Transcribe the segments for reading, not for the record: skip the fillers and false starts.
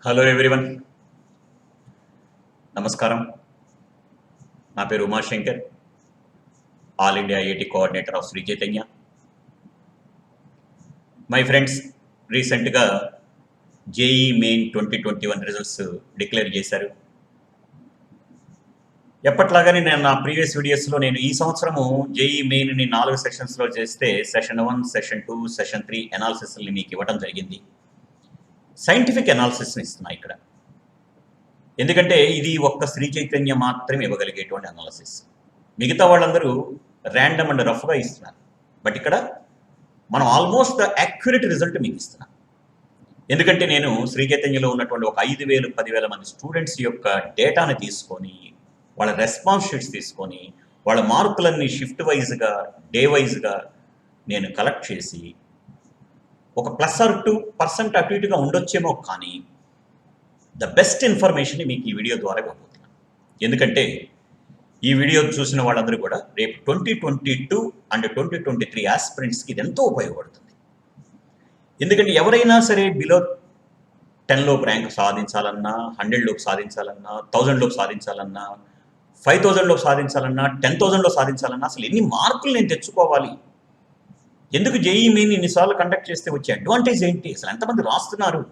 Hello everyone, నమస్కారం. నా పేరు Umashankar, all India IIT coordinator of Shri Chaitanya. My friends, రీసెంట్గా జేఈ మెయిన్ 2021 రిజల్ట్స్ డిక్లేర్ చేశారు. ఎప్పట్లాగానే నేను నా ప్రీవియస్ వీడియోస్లో నేను ఈ సంవత్సరము జేఈ మెయిన్ని 4 సెషన్స్లో చేస్తే సెషన్ 1, సెషన్ 2, సెషన్ 3 అనాలిసిస్ని మీకు ఇవ్వడం జరిగింది. సైంటిఫిక్ అనాలిసిస్ని ఇస్తున్నా ఇక్కడ, ఎందుకంటే ఇది ఒక్క శ్రీ చైతన్య మాత్రమే ఇవ్వగలిగేటువంటి అనాలిసిస్. మిగతా వాళ్ళందరూ ర్యాండమ్ అండ్ రఫ్గా ఇస్తున్నారు, బట్ ఇక్కడ మనం ఆల్మోస్ట్ యాక్యురేట్ రిజల్ట్ మీకు ఇస్తున్నాం. ఎందుకంటే నేను శ్రీ చైతన్యలో ఉన్నటువంటి ఒక 5,000, 10,000 మంది స్టూడెంట్స్ యొక్క డేటాని తీసుకొని, వాళ్ళ రెస్పాన్స్ షీట్స్ తీసుకొని, వాళ్ళ మార్కులన్నీ షిఫ్ట్ వైజ్గా, డే వైజ్గా నేను కలెక్ట్ చేసి ఒక +2% అటు ఇటుగా ఉండొచ్చేమో, కానీ ద బెస్ట్ ఇన్ఫర్మేషన్ మీకు ఈ వీడియో ద్వారా ఇవ్వబోతున్నాను. ఎందుకంటే ఈ వీడియో చూసిన వాళ్ళందరూ కూడా రేపు 2022 అండ్ 2023 ఆస్పిరెంట్స్కి ఇది ఎంతో ఉపయోగపడుతుంది. ఎందుకంటే ఎవరైనా సరే బిలో 10 లోపు ర్యాంక్ సాధించాలన్నా, 100 లోపు సాధించాలన్నా, 1000 లోపు సాధించాలన్నా, 5000 లోపు సాధించాలన్నా, 10,000 లో సాధించాలన్నా అసలు ఎన్ని మార్కులు నేను తెచ్చుకోవాలి, ఎందుకు జేఈ మెయిన్ ఇన్నిసార్లు కండక్ట్ చేస్తే వచ్చే అడ్వాంటేజ్ ఏంటి, అసలు ఎంతమంది రాస్తున్నారు,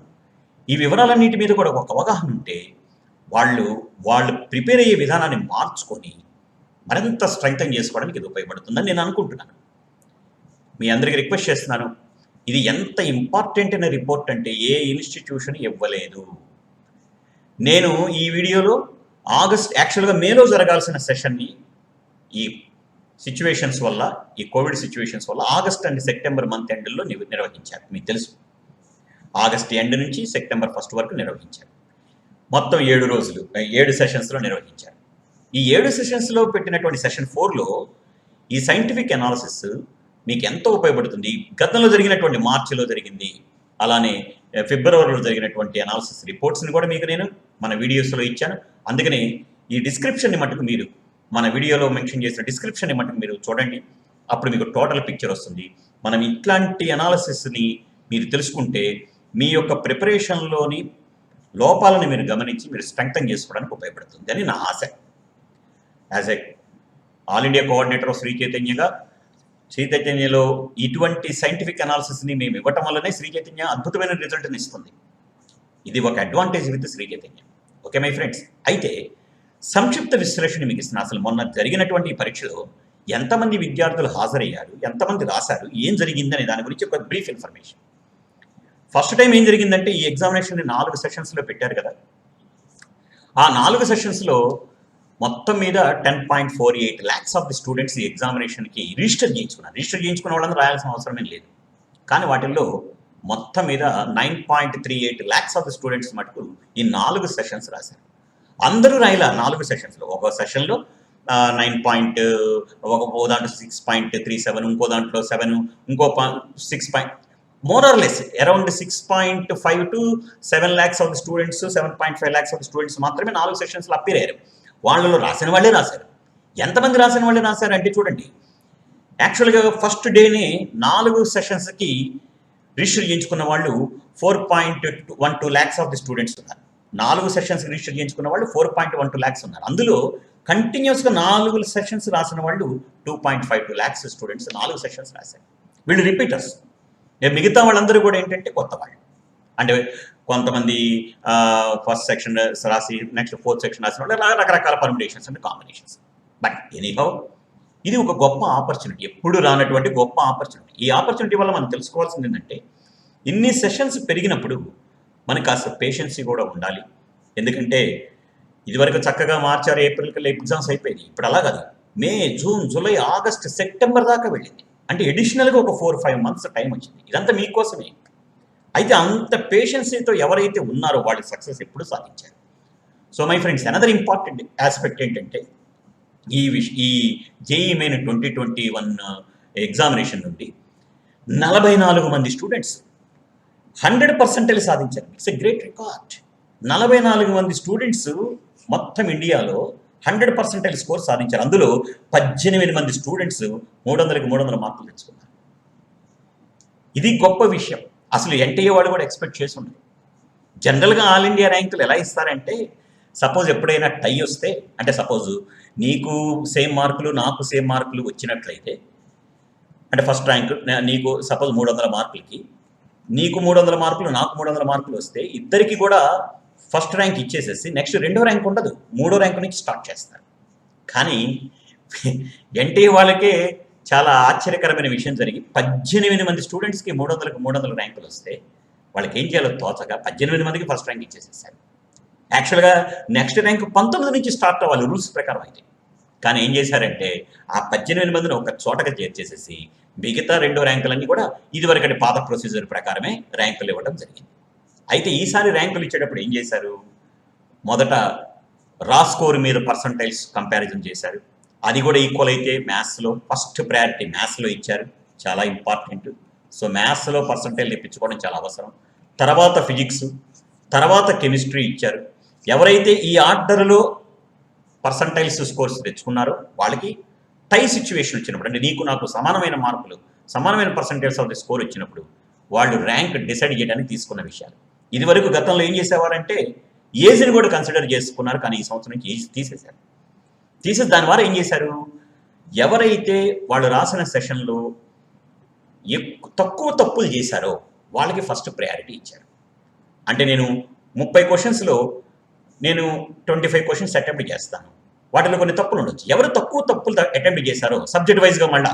ఈ వివరాలన్నిటి మీద కూడా ఒక అవగాహన ఉంటే వాళ్ళు ప్రిపేర్ అయ్యే విధానాన్ని మార్చుకొని మరింత స్ట్రెంగ్తన్ చేసుకోవడానికి ఇది ఉపయోగపడుతుందని నేను అనుకుంటున్నాను. మీ అందరికీ రిక్వెస్ట్ చేస్తున్నాను, ఇది ఎంత ఇంపార్టెంట్ అయిన రిపోర్ట్ అంటే ఏ ఇన్స్టిట్యూషన్ ఇవ్వలేదు. నేను ఈ వీడియోలో యాక్చువల్గా మేలో జరగాల్సిన సెషన్ని ఈ సిచ్యువేషన్స్ వల్ల, ఈ కోవిడ్ సిచ్యువేషన్స్ వల్ల ఆగస్ట్ అండ్ సెప్టెంబర్ మంత్ ఎండ్లో నిర్వహించారు. మీకు తెలుసు, ఆగస్ట్ ఎండ్ నుంచి సెప్టెంబర్ 1 వరకు నిర్వహించారు. మొత్తం 7 రోజులు 7 సెషన్స్లో నిర్వహించారు. ఈ 7 సెషన్స్లో పెట్టినటువంటి సెషన్ 4లో ఈ సైంటిఫిక్ అనాలిసిస్ మీకు ఎంతో ఉపయోగపడుతుంది. గతంలో జరిగినటువంటి మార్చిలో జరిగింది, అలానే ఫిబ్రవరిలో జరిగినటువంటి అనాలిసిస్ రిపోర్ట్స్ని కూడా మీకు నేను మన వీడియోస్లో ఇచ్చాను. అందుకని ఈ డిస్క్రిప్షన్ని మటుకు మీరు, మన వీడియోలో మెన్షన్ చేసిన డిస్క్రిప్షన్ని మటుకు మీరు చూడండి, అప్పుడు మీకు టోటల్ పిక్చర్ వస్తుంది. మనం ఇట్లాంటి అనాలిసిస్ని మీరు తెలుసుకుంటే మీ యొక్క ప్రిపరేషన్లోని లోపాలను మీరు గమనించి మీరు స్ట్రెంగ్తన్ చేసుకోవడానికి ఉపయోగపడుతుంది అని నా ఆశ. As a all India coordinator of Shri చైతన్యలో ఇటువంటి సైంటిఫిక్ అనాలిసిస్ని మేము ఇవ్వటం వల్లనే శ్రీ చైతన్య అద్భుతమైన రిజల్ట్ని ఇస్తుంది. ఇది ఒక advantage with Shri Chaitanya. Okay my friends, అయితే సంక్షిప్త విశ్లేషణ మీకు ఇస్తున్నా. అసలు మొన్న జరిగినటువంటి ఈ పరీక్షలో ఎంతమంది విద్యార్థులు హాజరయ్యారు, ఎంతమంది రాశారు, ఏం జరిగిందనే దాని గురించి ఒక బ్రీఫ్ ఇన్ఫర్మేషన్. ఫస్ట్ టైం ఏం జరిగిందంటే, ఈ ఎగ్జామినేషన్ని 4 సెషన్స్లో పెట్టారు కదా, ఆ 4 సెషన్స్లో మొత్తం మీద 10.48 lakhs ఆఫ్ ది స్టూడెంట్స్ ఈ ఎగ్జామినేషన్కి రిజిస్టర్ చేయించుకున్నారు. రిజిస్టర్ చేయించుకున్న వాళ్ళందరూ రాయాల్సిన అవసరమే లేదు. కానీ వాటిల్లో మొత్తం మీద 9.38 lakhs ఆఫ్ ది స్టూడెంట్స్ మటుకు ఈ 4 సెషన్స్ రాశారు. అందరూ రాయలా 4 సెషన్స్లో. ఒక సెషన్లో 9 ఒక దాంట్లో 6.37, ఇంకో దాంట్లో 7, ఇంకో 6. More or less around 6.5 to 7 lakhs of the students, 7.5 lakhs of the students మాత్రమే 4 సెషన్స్లో అప్పీర్ అయ్యారు. వాళ్ళలో రాసిన వాళ్ళే రాశారు. ఎంతమంది రాసిన వాళ్ళే రాశారు అంటే చూడండి, యాక్చువల్గా ఫస్ట్ డేనే 4 సెషన్స్కి రిజిస్టర్ చేయించుకున్న వాళ్ళు 4.12 lakhs ఆఫ్ ది స్టూడెంట్స్ ఉన్నారు. 4 సెషన్స్కి రిజిస్టర్ చేయించుకున్న వాళ్ళు 4.12 lakhs ఉన్నారు. అందులో కంటిన్యూస్గా 4 సెషన్స్ రాసిన వాళ్ళు 2.52 lakhs స్టూడెంట్స్ 4 సెషన్స్ రాశారు. వీళ్ళు రిపీటర్స్. మిగతా వాళ్ళందరూ కూడా ఏంటంటే కొత్త వాళ్ళు. అంటే కొంతమంది ఫస్ట్ సెక్షన్ రాసి నెక్స్ట్ 4th సెక్షన్ రాసిన వాళ్ళు రకరకాల permutations and combinations. But anyhow ఇది ఒక గొప్ప ఆపర్చునిటీ, ఎప్పుడు రానటువంటి గొప్ప ఆపర్చునిటీ. ఈ ఆపర్చునిటీ వల్ల మనం తెలుసుకోవాల్సింది ఏంటంటే, ఇన్ని సెషన్స్ పెరిగినప్పుడు మనకు కాస్త పేషెన్సీ కూడా ఉండాలి. ఎందుకంటే ఇదివరకు చక్కగా మార్చి, ఏప్రిల్ కల్లా ఎగ్జామ్స్ అయిపోయింది. ఇప్పుడు అలా కాదు, మే, జూన్, జూలై, ఆగస్ట్, సెప్టెంబర్ దాకా వెళ్ళింది. అంటే ఎడిషనల్గా ఒక 4-5 months టైం వచ్చింది. ఇదంతా మీకోసమే. అయితే అంత పేషెన్సీతో ఎవరైతే ఉన్నారో వాళ్ళు సక్సెస్ ఎప్పుడు సాధించారు. So my friends, another important aspect ఏంటంటే, ఈ జేఈ మెయిన్ 2021 ఎగ్జామినేషన్ నుండి 44 మంది స్టూడెంట్స్ 100% సాధించారు. It's a great record. 44 మంది స్టూడెంట్స్ మొత్తం ఇండియాలో 100% స్కోర్ సాధించారు. అందులో 18 మంది స్టూడెంట్స్ 300కి 300 మార్కులు తెచ్చుకున్నారు. ఇది గొప్ప విషయం. అసలు ఎన్టీఏ వాళ్ళు కూడా ఎక్స్పెక్ట్ చేసి ఉండరు. జనరల్గా ఆల్ ఇండియా ర్యాంకులు ఎలా ఇస్తారంటే, సపోజ్ ఎప్పుడైనా టై వస్తే, అంటే సపోజ్ నీకు సేమ్ మార్కులు నాకు సేమ్ మార్కులు వచ్చినట్లయితే, అంటే ఫస్ట్ ర్యాంక్ నీకు సపోజ్ 300 మార్కులకి, నీకు 300 మార్కులు నాకు 300 మార్కులు వస్తే ఇద్దరికి కూడా ఫస్ట్ ర్యాంక్ ఇచ్చేసేసి నెక్స్ట్ రెండో ర్యాంక్ ఉండదు, మూడో ర్యాంక్ నుంచి స్టార్ట్ చేస్తారు. కానీ ఎన్టీ వాళ్ళకే చాలా ఆశ్చర్యకరమైన విషయం జరిగి 18 మంది స్టూడెంట్స్కి 300కి 300 ర్యాంకులు వస్తే వాళ్ళకి ఏం చేయాలో తోచగా 18 మందికి ఫస్ట్ ర్యాంక్ ఇచ్చేసేసారు. యాక్చువల్గా నెక్స్ట్ ర్యాంక్ 19 నుంచి స్టార్ట్ అవ్వాలి రూల్స్ ప్రకారం అయితే. కానీ ఏం చేశారంటే ఆ 18 మందిని ఒక చోటగా చేర్చేసేసి మిగతా రెండో ర్యాంకులన్నీ కూడా ఇదివరకటి పాత ప్రొసీజర్ ప్రకారమే ర్యాంకులు ఇవ్వడం జరిగింది. అయితే ఈసారి ర్యాంకులు ఇచ్చేటప్పుడు ఏం చేశారు, మొదట రా స్కోర్ మీద పర్సంటైల్స్ కంపారిజన్ చేశారు. అది కూడా ఈక్వల్ అయితే మ్యాథ్స్లో ఫస్ట్ ప్రయారిటీ మ్యాథ్స్లో ఇచ్చారు, చాలా ఇంపార్టెంట్. సో మ్యాథ్స్లో పర్సంటైల్ తెప్పించుకోవడం చాలా అవసరం. తర్వాత ఫిజిక్స్, తర్వాత కెమిస్ట్రీ ఇచ్చారు. ఎవరైతే ఈ ఆర్డర్లో పర్సంటైల్స్ స్కోర్స్ తెచ్చుకున్నారో వాళ్ళకి టై సిచ్యువేషన్ వచ్చినప్పుడు, అంటే నీకు నాకు సమానమైన మార్కులు, సమానమైన పర్సంటైల్స్ ఆఫ్ ది స్కోర్ వచ్చినప్పుడు వాళ్ళు ర్యాంక్ డిసైడ్ చేయడానికి తీసుకున్న విషయాలు. ఇదివరకు గతంలో ఏం చేసేవారంటే ఏజ్ని కూడా కన్సిడర్ చేసుకున్నారు, కానీ ఈ సంవత్సరం నుంచి ఏజ్ తీసేశారు. తీసేసి దాని ద్వారా ఏం చేశారు, ఎవరైతే వాళ్ళు రాసిన సెషన్లో తక్కువ తప్పులు చేశారో వాళ్ళకి ఫస్ట్ ప్రయారిటీ ఇచ్చారు. అంటే నేను 30 క్వశ్చన్స్లో నేను 25 క్వశ్చన్స్ అటెంప్ట్ చేస్తాను, వాటిలో కొన్ని తప్పులు ఉండొచ్చు. ఎవరు తక్కువ తప్పులు అటెంప్ట్ చేశారో సబ్జెక్ట్ వైజ్గా మళ్ళీ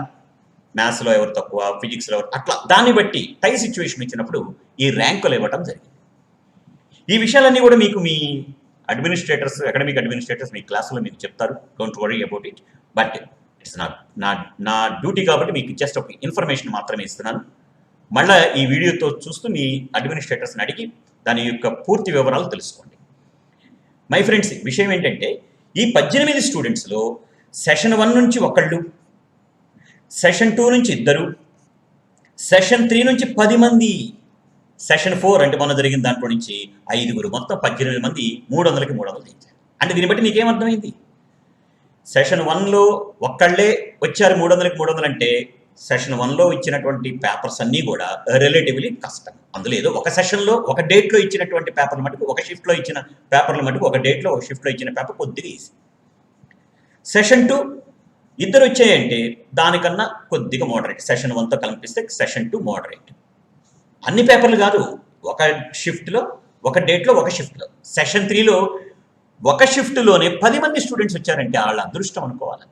మ్యాథ్స్లో ఎవరు తక్కువ, ఫిజిక్స్లో ఎవరు, అట్లా దాన్ని బట్టి టై సిచ్యువేషన్ ఇచ్చినప్పుడు ఈ ర్యాంకులు ఇవ్వడం జరిగింది. ఈ విషయాలన్నీ కూడా మీకు మీ అడ్మినిస్ట్రేటర్స్, అకాడమిక్ అడ్మినిస్ట్రేటర్స్ మీ క్లాసులో మీకు చెప్తారు. Don't worry about it. But it's నా డ్యూటీ కాబట్టి మీకు జస్ట్ ఒక ఇన్ఫర్మేషన్ మాత్రమే ఇస్తున్నాను. మళ్ళీ ఈ వీడియోతో చూస్తూ మీ అడ్మినిస్ట్రేటర్స్ని అడిగి దాని యొక్క పూర్తి వివరాలు తెలుసుకోండి. మై ఫ్రెండ్స్, విషయం ఏంటంటే ఈ 18 స్టూడెంట్స్లో సెషన్ 1 నుంచి ఒకళ్ళు, సెషన్ 2 నుంచి ఇద్దరు, సెషన్ 3 నుంచి 10 మంది, సెషన్ 4 అంటే మొన్న జరిగిన దాంట్లో నుంచి 5గురు, మొత్తం 18 మంది 300కి 300 తెచ్చారు. అంటే దీన్ని బట్టి నీకేమర్థమైంది, సెషన్ 1లో ఒక్కళ్ళే వచ్చారు 300కి 300 అంటే సెషన్ 1లో ఇచ్చినటువంటి పేపర్స్ అన్నీ కూడా రిలేటివ్లీ కష్టం. అందులో ఏదో ఒక సెషన్లో ఒక డేట్లో ఇచ్చినటువంటి పేపర్ల మటుకు, ఒక షిఫ్ట్లో ఇచ్చిన పేపర్ల మటుకు, ఒక డేట్లో ఒక షిఫ్ట్లో ఇచ్చిన పేపర్ కొద్దిగా ఈజీ. సెషన్ 2 ఇద్దరు వచ్చాయంటే దానికన్నా కొద్దిగా మోడరేట్, సెషన్ 1తో కలిపిస్తే సెషన్ 2 మోడరేట్. అన్ని పేపర్లు కాదు, ఒక షిఫ్ట్లో, ఒక డేట్లో, ఒక షిఫ్ట్లో. సెషన్ 3లో ఒక షిఫ్ట్లోనే 10 మంది స్టూడెంట్స్ వచ్చారంటే వాళ్ళ అదృష్టం అనుకోవాలి.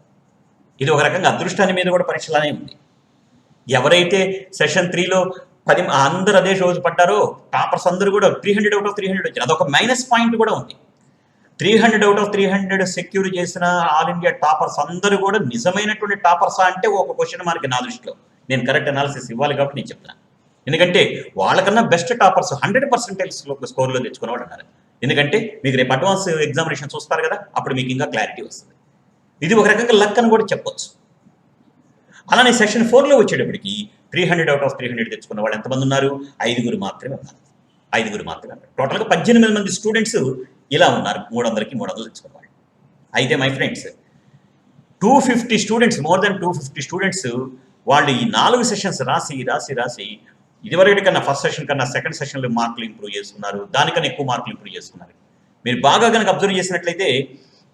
ఇది ఒక రకంగా అదృష్టాన్ని మీద కూడా పరీక్షలానే ఉంది. ఎవరైతే సెషన్ 3లో 10 అందరూ అదే రోజు పడ్డారో టాపర్స్ అందరూ కూడా 300 అవుట్ ఆఫ్ 300 వచ్చారు. అదొక మైనస్ పాయింట్ కూడా ఉంది. 300 అవుట్ ఆఫ్ 300 సెక్యూర్ చేసిన ఆల్ ఇండియా టాపర్స్ అందరూ కూడా నిజమైనటువంటి టాపర్సా అంటే ఒక క్వశ్చన్ మార్క్ నా దృష్టిలో. నేను కరెక్ట్ అనాలిసిస్ ఇవ్వాలి కాబట్టి నేను చెప్తాను. ఎందుకంటే వాళ్ళకన్నా బెస్ట్ టాపర్స్ 100% స్కోర్లో తెచ్చుకున్న వాళ్ళు ఉన్నారు. ఎందుకంటే మీకు రేపు అడ్వాన్స్ ఎగ్జామినేషన్ చూస్తారు కదా, అప్పుడు మీకు ఇంకా క్లారిటీ వస్తుంది. ఇది ఒక రకంగా లక్ అని కూడా చెప్పొచ్చు. అలానే సెషన్ 4లో వచ్చేటప్పటికి 300 అవుట్ ఆఫ్ 300 తెచ్చుకున్న వాళ్ళు ఎంతమంది ఉన్నారు, 5గురు మాత్రమే ఉన్నారు. 5గురు మాత్రమే ఉన్నారు. టోటల్గా 18 మంది స్టూడెంట్స్ ఇలా ఉన్నారు 300కి 300 తెచ్చుకున్న వాళ్ళు. అయితే my friends, 250 students, more than 250 students వాళ్ళు ఈ 4 సెషన్స్ రాసి ఇదివరకటి కన్నా ఫస్ట్ సెషన్ కన్నా సెకండ్ సెషన్లో మార్కులు ఇంప్రూవ్ చేసుకున్నారు, దానికన్నా ఎక్కువ మార్కులు ఇంప్రూవ్ చేసుకున్నారు. మీరు బాగా కనుక అబ్జర్వ్ చేసినట్లయితే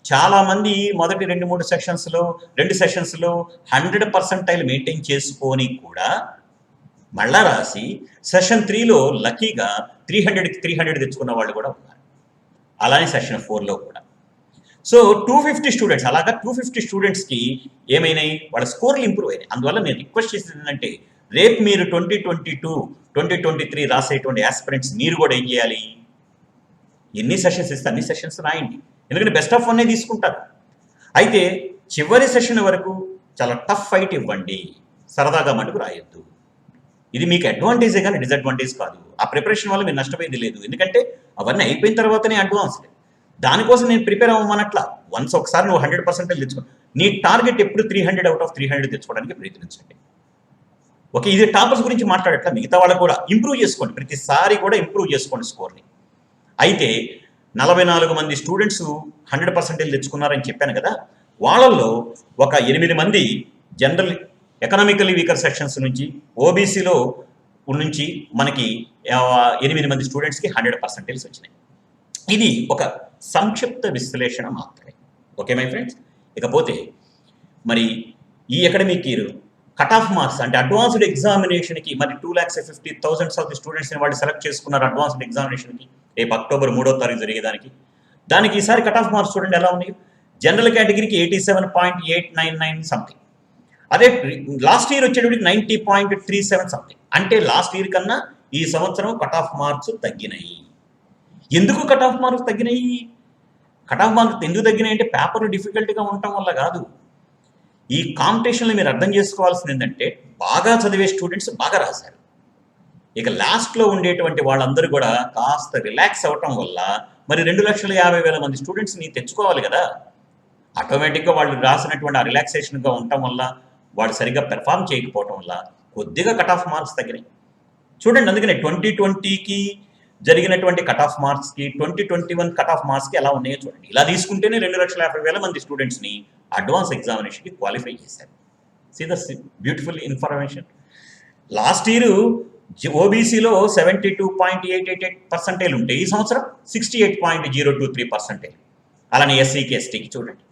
చాలామంది మొదటి 2-3 సెషన్స్లో 2 సెషన్స్లో 100% మెయింటైన్ చేసుకొని కూడా మళ్ళా రాసి సెషన్ 3లో లక్కీగా 300కి 300 తెచ్చుకున్న వాళ్ళు కూడా ఉన్నారు. అలానే సెషన్ 4లో కూడా. సో 250 స్టూడెంట్స్, అలాగా 250 స్టూడెంట్స్కి ఏమైనాయి, వాళ్ళ స్కోర్లు ఇంప్రూవ్ అయినాయి. అందువల్ల నేను రిక్వెస్ట్ చేసేది ఏంటంటే రేపు మీరు 2022, 2023 రాసేటువంటి ఆస్పిరెంట్స్ మీరు కూడా ఏం చేయాలి, ఎన్ని సెషన్స్ ఇస్తే అన్ని సెషన్స్ రాయండి. ఎందుకంటే బెస్ట్ ఆఫ్ 1 తీసుకుంటారు. అయితే చివరి సెషన్ వరకు చాలా టఫ్ ఫైట్ ఇవ్వండి, సరదాగా మటుకు రాయొద్దు. ఇది మీకు అడ్వాంటేజే కానీ డిసడ్వాంటేజ్ కాదు. ఆ ప్రిపరేషన్ వల్ల మీరు నష్టపోయేది లేదు. ఎందుకంటే అవన్నీ అయిపోయిన తర్వాతనే అడ్వాన్స్డ్. దానికోసం నేను ప్రిపేర్ అవ్వమనట్లా. వన్స్ ఒకసారి నువ్వు 100% తెచ్చుకో. నీ టార్గెట్ ఎప్పుడు 300 అవుట్ ఆఫ్ 300 తెచ్చుకోవడానికి ప్రయత్నించండి. ఓకే, ఇది టాపర్స్ గురించి మాట్లాడట్లా, మిగతా వాళ్ళు కూడా ఇంప్రూవ్ చేసుకోండి. ప్రతిసారి కూడా ఇంప్రూవ్ చేసుకోండి స్కోర్ని. అయితే 44 మంది స్టూడెంట్స్ 100% తెచ్చుకున్నారని చెప్పాను కదా, వాళ్ళల్లో ఒక 8 మంది జనరల్ ఎకనామికలీ వీకర్ సెక్షన్స్ నుంచి, ఓబీసీలో నుంచి మనకి 8 మంది స్టూడెంట్స్కి 100% వచ్చినాయి. ఇది ఒక సంక్షిప్త విశ్లేషణ మాత్రమే. Okay my friends. ఇకపోతే మరి ఈ academic year cut off marks అంటే అడ్వాన్స్డ్ ఎగ్జామినేషన్కి మరి 2,50,000 ఆఫ్ ది స్టూడెంట్స్ని వాళ్ళు సెలెక్ట్ చేసుకున్నారు అడ్వాన్స్డ్ ఎగ్జామినేషన్కి రేపు అక్టోబర్ 3వ తారీఖు జరిగేదానికి. దానికి ఈసారి కట్ ఆఫ్ మార్క్స్ చూడండి ఎలా ఉన్నాయి. జనరల్ కేటగిరీకి 87.899 సంథింగ్, అదే లాస్ట్ ఇయర్ వచ్చేటప్పటికి 90.37 సంథింగ్. అంటే లాస్ట్ ఇయర్ కన్నా ఈ సంవత్సరం కట్ ఆఫ్ మార్క్స్ తగ్గినాయి. ఎందుకు కట్ ఆఫ్ మార్క్స్ తగ్గినాయి? కట్ ఆఫ్ మార్క్స్ ఎందుకు తగ్గినాయి అంటే పేపర్ డిఫికల్ట్గా ఉండటం వల్ల కాదు. ఈ కాంపిటీషన్లో మీరు అర్థం చేసుకోవాల్సింది ఏంటంటే బాగా చదివే స్టూడెంట్స్ బాగా రాశారు. ఇక లాస్ట్లో ఉండేటువంటి వాళ్ళందరూ కూడా కాస్త రిలాక్స్ అవ్వటం వల్ల మరి 2,50,000 మంది స్టూడెంట్స్ని తెచ్చుకోవాలి కదా. ఆటోమేటిక్గా వాళ్ళు రాసినటువంటి ఆ రిలాక్సేషన్గా ఉండటం వల్ల వాళ్ళు సరిగ్గా పెర్ఫామ్ చేయకపోవటం వల్ల కొద్దిగా కట్ ఆఫ్ మార్క్స్ తగ్గినాయి. చూడండి, అందుకనే 2020కి జరిగినటువంటి కట్ ఆఫ్ మార్క్స్కి 2021 కట్ ఆఫ్ మార్క్స్కి ఎలా ఉన్నాయో చూడండి. ఇలా తీసుకుంటేనే 2,50,000 మంది స్టూడెంట్స్ని అడ్వాన్స్ ఎగ్జామినేషన్కి క్వాలిఫై చేశారు. See the beautiful information. Last year ఓబీసీలో 72.888% ఉంటే ఈ సంవత్సరం 68.023%. అలానే ఎస్సీకి ఎస్టీకి చూడండి,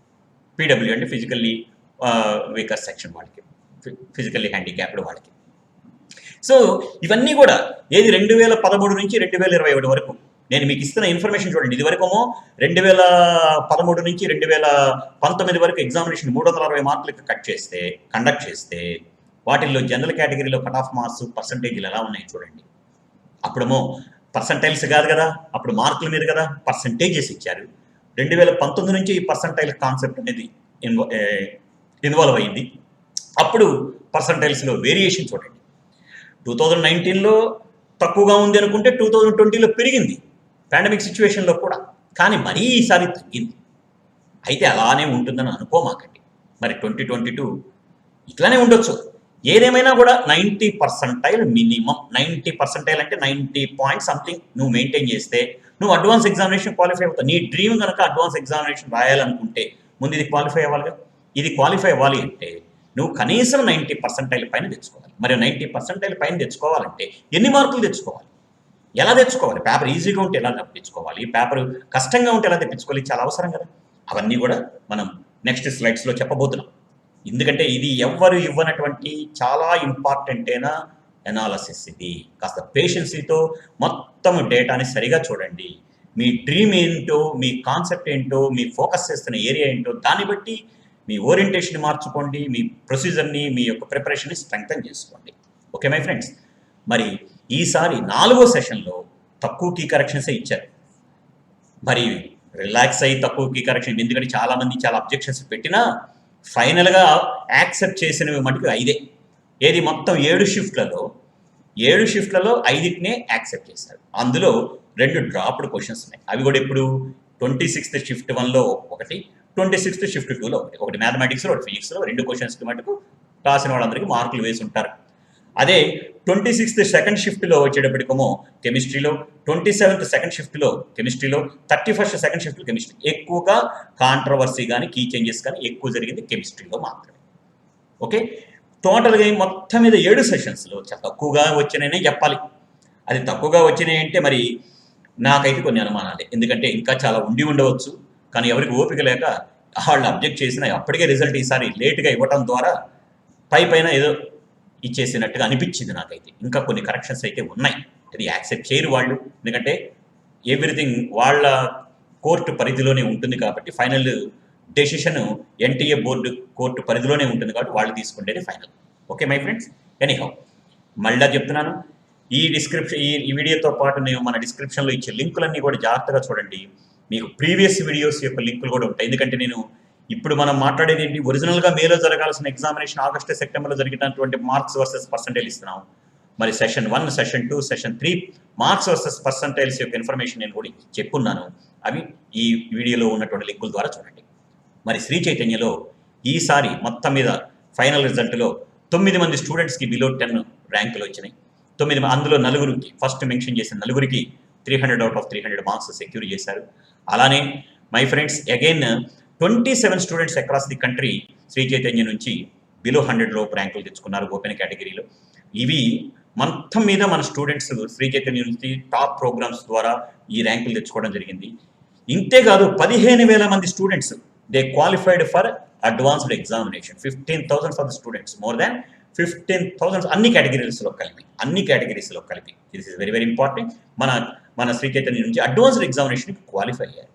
పీడబ్ల్యూ అంటే ఫిజికల్లీ వీకర్ సెక్షన్ వాళ్ళకి, ఫిజికల్లీ హ్యాండిక్యాప్డ్ వాళ్ళకి. సో ఇవన్నీ కూడా ఏది 2013 నుంచి 2021 వరకు నేను మీకు ఇస్తున్న ఇన్ఫర్మేషన్ చూడండి. ఇది వరకేమో 2013 నుంచి 2019 వరకు ఎగ్జామినేషన్ 360 మార్కులకి కండక్ట్ చేస్తే వాటిల్లో జనరల్ కేటగిరీలో కట్ ఆఫ్ మార్క్స్ పర్సంటేజ్లు ఎలా ఉన్నాయి చూడండి. అప్పుడేమో పర్సంటైల్స్ కాదు కదా, అప్పుడు మార్కుల మీద కదా పర్సంటేజెస్ ఇచ్చారు. 2019 నుంచి ఈ పర్సంటైల్ కాన్సెప్ట్ అనేది ఇన్వాల్వ్ అయింది. అప్పుడు పర్సంటైల్స్లో వేరియేషన్ చూడండి. 2019లో తక్కువగా ఉంది అనుకుంటే 2020లో పెరిగింది పాండమిక్ సిచ్యువేషన్లో కూడా, కానీ మరీ ఈసారి తగ్గింది. అయితే అలానే ఉంటుందని అనుకోమాకండి. మరి 2022 ఇట్లానే ఉండొచ్చు. ఏదేమైనా కూడా 90% మినిమం. 90% అంటే 90 పాయింట్ సంథింగ్ నువ్వు మెయింటైన్ చేస్తే నువ్వు అడ్వాన్స్ ఎగ్జామినేషన్ క్వాలిఫై అవుతావు. నీ డ్రీమ్ కనుక అడ్వాన్స్ ఎగ్జామినేషన్ రాయాలనుకుంటే ముందు ఇది క్వాలిఫై అవ్వాలిగా. ఇది క్వాలిఫై అవ్వాలి అంటే నువ్వు కనీసం 90% పైన తెచ్చుకోవాలి. మరి 90% పైన తెచ్చుకోవాలంటే ఎన్ని మార్కులు తెచ్చుకోవాలి, ఎలా తెచ్చుకోవాలి? పేపర్ ఈజీగా ఉంటే ఎలా తెచ్చుకోవాలి, పేపర్ కష్టంగా ఉంటే ఎలా తెప్పించుకోవాలి, చాలా అవసరం కదా. అవన్నీ కూడా మనం నెక్స్ట్ స్లైడ్స్లో చెప్పబోతున్నాం. ఎందుకంటే ఇది ఎవ్వరు ఇవ్వనటువంటి చాలా ఇంపార్టెంట్ అయిన ఎనాలసిస్. ఇది కాస్త పేషెన్సీతో మొత్తం డేటాని సరిగా చూడండి. మీ డ్రీమ్ ఏంటో, మీ కాన్సెప్ట్ ఏంటో, మీ ఫోకస్ చేస్తున్న ఏరియా ఏంటో దాన్ని బట్టి మీ ఓరియంటేషన్ మార్చుకోండి, మీ ప్రొసీజర్ని, మీ యొక్క ప్రిపరేషన్ని స్ట్రెంగ్తన్ చేసుకోండి. Okay my friends. మరి ఈసారి 4వ సెషన్లో తక్కువ కీ కరెక్షన్సే ఇచ్చారు. మరి రిలాక్స్ అయ్యి తక్కువ కీ కరెక్షన్, ఎందుకంటే చాలామంది చాలా అబ్జెక్షన్స్ పెట్టినా ఫైనల్గా యాక్సెప్ట్ చేసినవి మటుకు 5. ఏది మొత్తం 7 షిఫ్ట్లలో 5నే యాక్సెప్ట్ చేశారు. అందులో 2 డ్రాప్డ్ క్వశ్చన్స్ ఉన్నాయి. అవి కూడా ఇప్పుడు 26th షిఫ్ట్ 1లో ఒకటి, 26th షిఫ్ట్ 2లో ఒకటి మ్యాథమెటిక్స్లో, ఒకటి ఫిజిక్స్లో 2 క్వశ్చన్స్కి మటుకు రాసిన వాళ్ళందరికీ మార్కులు వేసి ఉంటారు. అదే 26th సెకండ్ షిఫ్ట్లో వచ్చేటప్పటికేమో కెమిస్ట్రీలో, 27th సెకండ్ షిఫ్ట్లో కెమిస్ట్రీలో, 31st సెకండ్ షిఫ్ట్లో కెమిస్ట్రీ. ఎక్కువగా కాంట్రవర్సీ కానీ కీ చేంజెస్ కానీ ఎక్కువ జరిగింది కెమిస్ట్రీలో మాత్రమే. ఓకే, టోటల్గా మొత్తం మీద 7 సెషన్స్లో చాలా తక్కువగా వచ్చినాయనే చెప్పాలి. అది తక్కువగా వచ్చినాయి అంటే మరి నాకైతే కొన్ని అనుమానాలే. ఎందుకంటే ఇంకా చాలా ఉండవచ్చు, కానీ ఎవరికి ఓపిక లేక వాళ్ళు అబ్జెక్ట్ చేసినా అప్పటికే రిజల్ట్ ఈసారి లేట్గా ఇవ్వటం ద్వారా పైన ఏదో ఇచ్చేసినట్టుగా అనిపించింది నాకైతే. ఇంకా కొన్ని కరెక్షన్స్ అయితే ఉన్నాయి, అది యాక్సెప్ట్ చేయరు వాళ్ళు. ఎందుకంటే ఎవ్రీథింగ్ వాళ్ళ కోర్టు పరిధిలోనే ఉంటుంది కాబట్టి final decision NTA board court పరిధిలోనే ఉంటుంది కాబట్టి వాళ్ళు తీసుకుంటేనే final. Okay my friends. Anyhow మళ్ళీ చెప్తున్నాను, ఈ వీడియోతో పాటు నేను మన డిస్క్రిప్షన్లో ఇచ్చే లింకులన్నీ కూడా జాగ్రత్తగా చూడండి. మీకు ప్రీవియస్ వీడియోస్ యొక్క లింకులు కూడా ఉంటాయి. ఎందుకంటే నేను ఇప్పుడు మనం మాట్లాడేది ఏంటి, ఒరిజినల్గా మేలో జరగాల్సిన ఎగ్జామినేషన్ ఆగస్టు సెప్టెంబర్లో జరిగినటువంటి మార్క్స్ వర్సెస్ పర్సంటైల్ ఇస్తున్నాం. మరి session 1, session 2, session 3 marks versus percentiles యొక్క ఇన్ఫర్మేషన్ నేను కూడా చెప్పున్నాను. అవి ఈ వీడియోలో ఉన్నటువంటి లింకుల ద్వారా చూడండి. మరి శ్రీ చైతన్యలో ఈసారి మొత్తం మీద ఫైనల్ రిజల్ట్లో 9 మంది స్టూడెంట్స్కి బిలో 10 ర్యాంకులు వచ్చినాయి. 9, అందులో 4కి ఫస్ట్ మెన్షన్ చేసిన 4కి 300 out of 300 మార్క్స్ సెక్యూర్ చేశారు. అలానే my friends again 27 students across the country Shri Chaitanya నుంచి బిలో 100 లోపు ర్యాంకులు తెచ్చుకున్నారు ఓపెన్ కేటగిరీలో. ఇవి మొత్తం మీద మన స్టూడెంట్స్ శ్రీ చైతన్య నుంచి టాప్ ప్రోగ్రామ్స్ ద్వారా ఈ ర్యాంకులు తెచ్చుకోవడం జరిగింది. ఇంతేకాదు 15,000 మంది students they qualified for advanced examination. 15,000 for the students, more than 15,000 అన్ని కేటగిరీస్లో కలిపి. This is very very important. మన శ్రీ చైతన్య నుంచి అడ్వాన్స్డ్ ఎగ్జామినేషన్కి క్వాలిఫై అయ్యారు.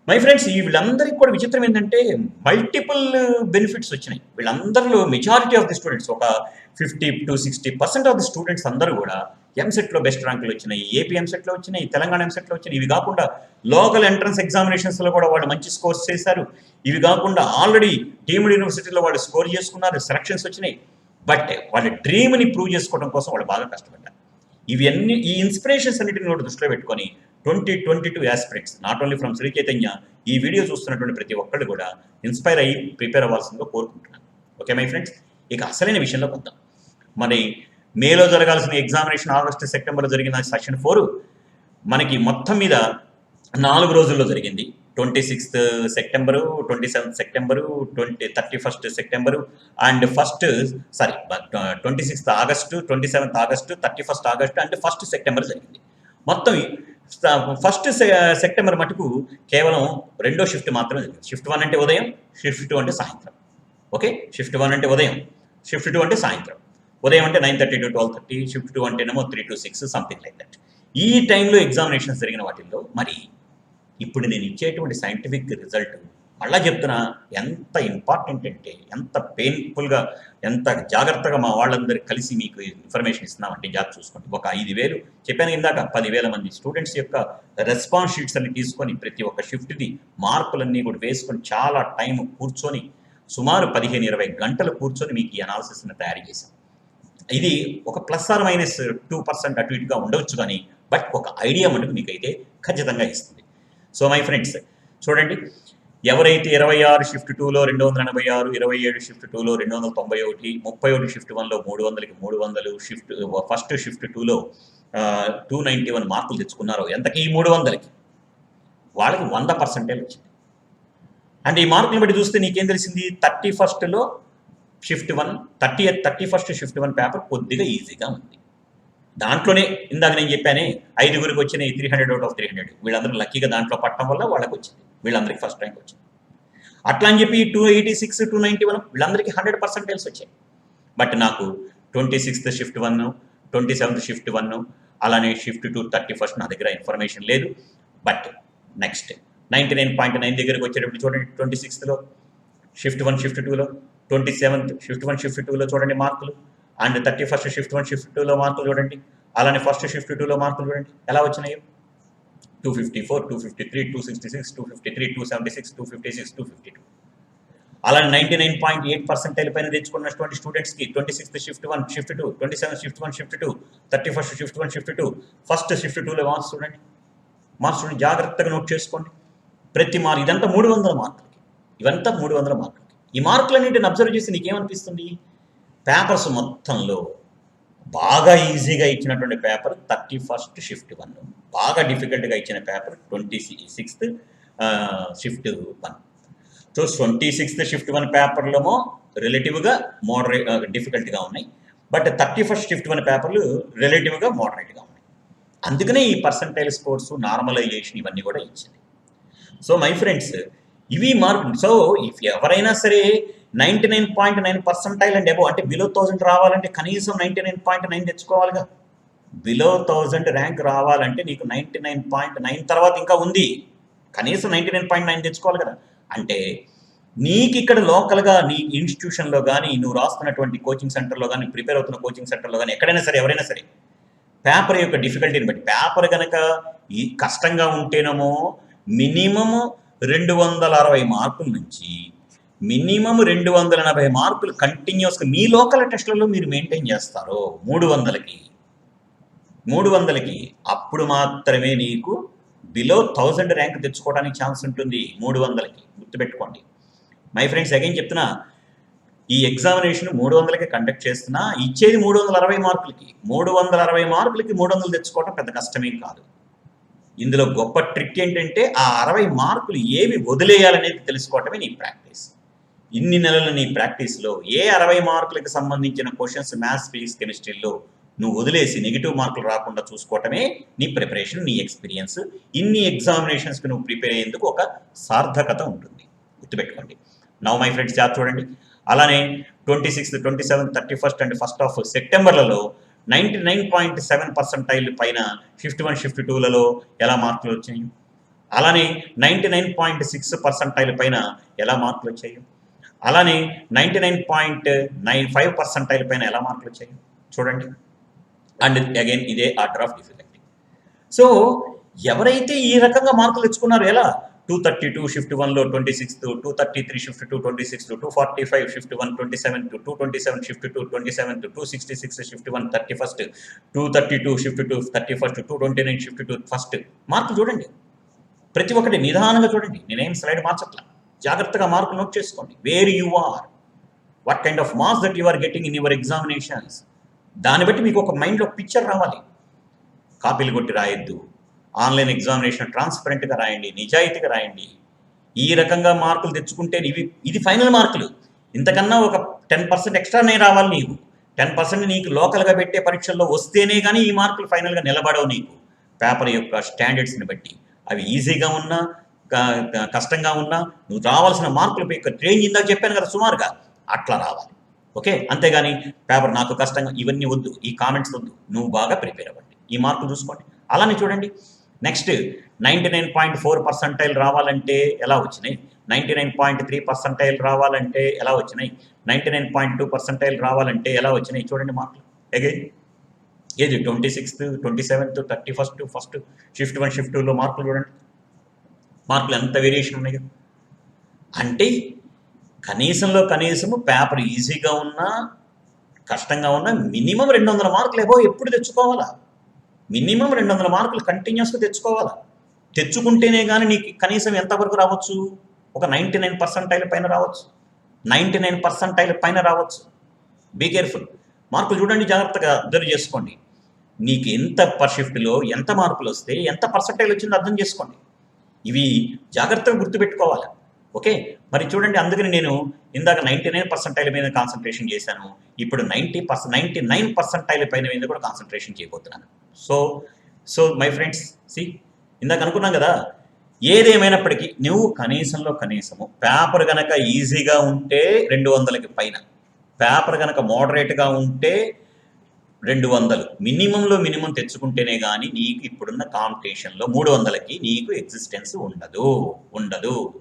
మై ఫ్రెండ్స్, ఈ వీళ్ళందరికీ కూడా విచిత్రం ఏంటంటే మల్టిపుల్ బెనిఫిట్స్ వచ్చినాయి. వీళ్ళందరిలో మెజారిటీ ఆఫ్ ది స్టూడెంట్స్, ఒక 50 to 60% ఆఫ్ ది స్టూడెంట్స్ అందరూ కూడా ఎంసెట్లో బెస్ట్ ర్యాంకులు వచ్చినాయి, ఏపీ ఎంసెట్లో వచ్చినాయి, తెలంగాణ ఎంసెట్లో వచ్చినాయి. ఇవి కాకుండా లోకల్ ఎంట్రన్స్ ఎగ్జామినేషన్స్లో కూడా వాళ్ళు మంచి స్కోర్స్ చేశారు. ఇవి కాకుండా ఆల్రెడీ డీమ్డ్ యూనివర్సిటీలో వాళ్ళు స్కోర్ చేసుకున్నారు, సెలక్షన్స్ వచ్చినాయి. బట్ వాళ్ళ డ్రీమ్ని ప్రూవ్ చేసుకోవడం కోసం వాళ్ళు బాగా కష్టపడ్డారు. ఇవన్నీ ఈ ఇన్స్పిరేషన్స్ అన్నిటిని కూడా దృష్టిలో పెట్టుకొని 2022 aspirants not only from Shri Chaitanya, ఈ వీడియో చూస్తున్నటువంటి ప్రతి ఒక్కళ్ళు కూడా ఇన్స్పైర్ అయ్యి ప్రిపేర్ అవ్వాల్సిందిగా కోరుకుంటున్నాను. ఓకే మై ఫ్రెండ్స్, ఇక అసలైన విషయంలో వద్దాం. మరి మేలో జరగాల్సిన ఎగ్జామినేషన్ ఆగస్టు సెప్టెంబర్లో జరిగిన సెషన్ 4 మనకి మొత్తం మీద 4 రోజుల్లో జరిగింది. 26th September, 27th September, 31st September and 26th August, 27th August, 31st August and 1st September జరిగింది. మొత్తం 1st సెప్టెంబర్ మటుకు కేవలం 2వ షిఫ్ట్ మాత్రమే జరిగింది. షిఫ్ట్ 1 అంటే ఉదయం, షిఫ్ట్ 2 అంటే సాయంత్రం. ఓకే, షిఫ్ట్ 1 అంటే ఉదయం, షిఫ్ట్ 2 అంటే సాయంత్రం. ఉదయం అంటే 9:30 to 12:30, షిఫ్ట్ 2 అంటేనేమో 3 to 6 సంథింగ్ లైక్ దట్. ఈ టైంలో ఎగ్జామినేషన్స్ జరిగిన వాటిల్లో మరి ఇప్పుడు నేను ఇచ్చేటువంటి సైంటిఫిక్ రిజల్ట్ మళ్ళా చెప్తున్నా ఎంత ఇంపార్టెంట్ అంటే, ఎంత పెయిన్ఫుల్గా, ఎంత జాగ్రత్తగా మా వాళ్ళందరూ కలిసి మీకు ఇన్ఫర్మేషన్ ఇస్తున్నామంటే జాగ్రత్త చూసుకోండి. ఒక 5,000 చెప్పాను ఇందాక, 10,000 మంది స్టూడెంట్స్ యొక్క రెస్పాన్స్ షీట్స్ అన్ని తీసుకొని ప్రతి ఒక్క షిఫ్ట్ది మార్కులన్నీ కూడా వేసుకొని చాలా టైం కూర్చొని సుమారు 15-20 గంటలు కూర్చొని మీకు ఈ అనాలిసిస్ని తయారు చేశాం. ఇది ఒక +or-2% అటు ఇటుగా ఉండవచ్చు కానీ బట్ ఒక ఐడియా మటుకు మీకైతే ఖచ్చితంగా ఇస్తుంది. సో మై ఫ్రెండ్స్ చూడండి, ఎవరైతే 26 షిఫ్ట్ 2లో 286, 27 షిఫ్ట్ 2లో 291, 31 షిఫ్ట్ 1లో 300కి 300, ఫస్ట్ షిఫ్ట్ 2లో 291 మార్కులు తెచ్చుకున్నారో ఎంతకి ఈ 300కి వాళ్ళకి 100% వచ్చింది. అంటే ఈ మార్కులను బట్టి చూస్తే నీకేం తెలిసింది, 31st shift 1, 31st shift 1 paper కొద్దిగా ఈజీగా ఉంది. దాంట్లోనే ఇందాక నేను చెప్పానే 5గురికి వచ్చినాయి 300 out of 300. వీళ్ళందరూ లక్కీగా దాంట్లో పట్టడం వల్ల వాళ్ళకి వచ్చింది, వీళ్ళందరికీ ఫస్ట్ ర్యాంక్ వచ్చింది. అట్లా అని చెప్పి 286, 291 వీళ్ళందరికీ 100% వచ్చాయి. బట్ నాకు 26th షిఫ్ట్ 1, 27th షిఫ్ట్ 1 అలానే షిఫ్ట్ 2, 31st నా దగ్గర ఇన్ఫర్మేషన్ లేదు. బట్ నెక్స్ట్ 99.9 దగ్గరికి వచ్చేటప్పుడు చూడండి, 26th షిఫ్ట్ 1 షిఫ్ట్ 2లో, 27th షిఫ్ట్ 1 షిఫ్ట్ 2లో చూడండి మార్కులు, అండ్ 31st షిఫ్ట్ 1 షిఫ్ట్ 2లో మార్కులు చూడండి, అలానే ఫస్ట్ షిఫ్ట్ 2లో మార్కులు చూడండి ఎలా వచ్చినాయి. 254, 253, 266, 253, 276, 256, 252. అలానే 99.8% పైన తెచ్చుకున్నటువంటి స్టూడెంట్స్కి 26th shift 1 shift 2, 27th shift 1 shift 2, 31st shift 1 shift 2, first shift 2లో మార్క్స్ చూడండి. జాగ్రత్తగా నోట్ చేసుకోండి. ప్రతి మార్క్ ఇదంతా 300 మార్కులకి, ఇవంతా 300 మార్కులకి. ఈ మార్కులన్నింటిని అబ్జర్వ్ చేసి నీకేమనిపిస్తుంది, పేపర్స్ మొత్తంలో బాగా ఈజీగా ఇచ్చినటువంటి పేపర్ 31st షిఫ్ట్ 1, బాగా డిఫికల్ట్గా ఇచ్చిన paper 26th shift 1. So 26th shift 1 పేపర్లేమో రిలేటివ్గా డిఫికల్ట్గా ఉన్నాయి, బట్ 31st షిఫ్ట్ 1 పేపర్లు రిలేటివ్గా మోడరేట్గా ఉన్నాయి. అందుకనే ఈ పర్సంటైల్ స్కోర్స్, నార్మలైజేషన్ ఇవన్నీ కూడా ఇచ్చింది. సో మై ఫ్రెండ్స్, ఇవి మార్కులు. సో ఇఫ్ ఎవరైనా సరే 99.9% అండ్ అబోవ్ అంటే బిలో 1000 రావాలంటే కనీసం 99.9 తెచ్చుకోవాలిగా. బిలో 1000 ర్యాంక్ రావాలంటే నీకు 99.9 తర్వాత ఇంకా ఉంది, కనీసం 99.9 తెచ్చుకోవాలి కదా. అంటే నీకు ఇక్కడ లోకల్గా నీ ఇన్స్టిట్యూషన్లో కానీ, నువ్వు రాస్తున్నటువంటి కోచింగ్ సెంటర్లో కానీ, ప్రిపేర్ అవుతున్న కోచింగ్ సెంటర్లో కానీ, ఎక్కడైనా సరే ఎవరైనా సరే పేపర్ యొక్క డిఫికల్టీని బట్టి, పేపర్ కనుక ఈ కష్టంగా ఉంటేనేమో మినిమం 260 మార్కుల నుంచి మినిమం 280 మార్కులు కంటిన్యూస్గా మీ లోకల్ టెస్ట్లలో మీరు మెయింటైన్ చేస్తారో 300కి, అప్పుడు మాత్రమే నీకు బిలో 1000 ర్యాంక్ తెచ్చుకోవడానికి ఛాన్స్ ఉంటుంది. 300కి గుర్తుపెట్టుకోండి మై ఫ్రెండ్స్. అగైన్ చెప్తున్నా, ఈ ఎగ్జామినేషన్ 300కి కండక్ట్ చేస్తున్నా, ఇచ్చేది 360 మార్కులకి. 360 మార్కులకి 300 తెచ్చుకోవడం పెద్ద కష్టమేం కాదు. ఇందులో గొప్ప ట్రిక్ ఏంటంటే ఆ 60 మార్కులు ఏవి వదిలేయాలనేది తెలుసుకోవటమే నీ ప్రాక్టీస్. ఇన్ని నెలల నీ ప్రాక్టీస్లో ఏ 60 మార్కులకు సంబంధించిన క్వశ్చన్స్ మ్యాథ్స్, ఫిజిక్స్, కెమిస్ట్రీలో నువ్వు వదిలేసి నెగిటివ్ మార్కులు రాకుండా చూసుకోవటమే నీ ప్రిపరేషన్, నీ ఎక్స్పీరియన్స్. ఇన్ని ఎగ్జామినేషన్స్కి నువ్వు ప్రిపేర్ అయ్యేందుకు ఒక సార్థకత ఉంటుంది. గుర్తుపెట్టుకోండి. నవ్ మై ఫ్రెండ్స్ జాబ్ చూడండి. అలానే 26th, 27th, 31st and 1st of సెప్టెంబర్లలో 99.7% పైన 51, 52లలో ఎలా మార్కులు వచ్చాయి, అలానే 99.6% పైన ఎలా మార్కులు వచ్చాయి, అలానే 99.95% పైన ఎలా మార్కులు వచ్చాయి చూడండి. అండ్ అగైన్ ఇదే ఆర్డర్ ఆఫ్ డిఫికల్టీ. సో ఎవరైతే ఈ రకంగా మార్కులు తెచ్చుకున్నారో ఎలా 232 51లో 26th, 233 52 26th, 245 51 27th, 227 52 27th, 266 51 31st, 232 52 31st, 229 52 1st మార్కులు చూడండి. ప్రతి ఒక్కటి నిదానంగా చూడండి. నేనేం స్లైడ్ మార్చట్లా. జాగ్రత్తగా మార్కులు నోట్ చేసుకోండి. Where you are, what kind of marks that you are getting in your examinations. దాన్ని బట్టి మీకు ఒక మైండ్లో పిక్చర్ రావాలి. కాపీలు కొట్టి రాయొద్దు. ఆన్లైన్ ఎగ్జామినేషన్ ట్రాన్స్పరెంట్గా రాయండి, నిజాయితీగా రాయండి. ఈ రకంగా మార్కులు తెచ్చుకుంటే ఇది ఫైనల్ మార్కులు. ఇంతకన్నా ఒక 10% ఎక్స్ట్రానే రావాలి నీకు. 10% నీకు లోకల్గా పెట్టే పరీక్షల్లో వస్తేనే కానీ ఈ మార్కులు ఫైనల్గా నిలబడవు నీకు. పేపర్ యొక్క స్టాండర్డ్స్ని బట్టి అవి ఈజీగా ఉన్నా కష్టంగా ఉన్నా నువ్వు రావాల్సిన మార్కులు యొక్క రేంజ్ ఇందాక చెప్పాను కదా సుమారుగా అట్లా రావాలి. ఓకే, అంతేగాని పేపర్ నాకు కష్టంగా ఇవన్నీ వద్దు, ఈ కామెంట్స్ వద్దు. నువ్వు బాగా ప్రిపేర్ అవ్వండి. ఈ మార్కులు చూసుకోండి. అలానే చూడండి. నెక్స్ట్ 99.4% రావాలంటే ఎలా వచ్చినాయి, 99.3% రావాలంటే ఎలా వచ్చినాయి, 99.2% రావాలంటే ఎలా వచ్చినాయి చూడండి మార్కులు. అగైన్ ఏది 26th, 27th, 31st, 1st, shift 1, shift 2లో మార్కులు చూడండి. మార్కులు ఎంత వేరియేషన్ ఉన్నాయి. అంటే కనీసంలో కనీసము పేపర్ ఈజీగా ఉన్నా కష్టంగా ఉన్నా మినిమం 200 మార్కులు ఏవో ఎప్పుడు తెచ్చుకోవాలా. మినిమం 200 మార్కులు కంటిన్యూస్గా తెచ్చుకోవాలా. తెచ్చుకుంటేనే కానీ నీకు కనీసం ఎంతవరకు రావచ్చు, ఒక 99% పైన రావచ్చు, 99% పైన రావచ్చు. Be careful. మార్కులు చూడండి, జాగ్రత్తగా అబ్జర్వ్ చేసుకోండి. నీకు ఎంత పర్ షిఫ్ట్లో ఎంత మార్కులు వస్తే ఎంత పర్సంటైల్ వచ్చిందో అర్థం చేసుకోండి. ఇవి జాగ్రత్తగా గుర్తుపెట్టుకోవాలి. ఓకే, మరి చూడండి, అందుకని నేను ఇందాక 99% మీద కాన్సన్ట్రేషన్ చేశాను. ఇప్పుడు 99% పైన మీద కూడా కాన్సన్ట్రేషన్ చేయబోతున్నాను. సో మై ఫ్రెండ్స్, ఇందాక అనుకున్నాం కదా, ఏదేమైనప్పటికీ నువ్వు కనీసంలో కనీసము పేపర్ కనుక ఈజీగా ఉంటే 200కి పైన, పేపర్ కనుక మోడరేట్గా ఉంటే 200 మినిమంలో మినిమం తెచ్చుకుంటేనే కానీ నీకు ఇప్పుడున్న కాంపిటీషన్లో 300కి నీకు ఎగ్జిస్టెన్స్ ఉండదు.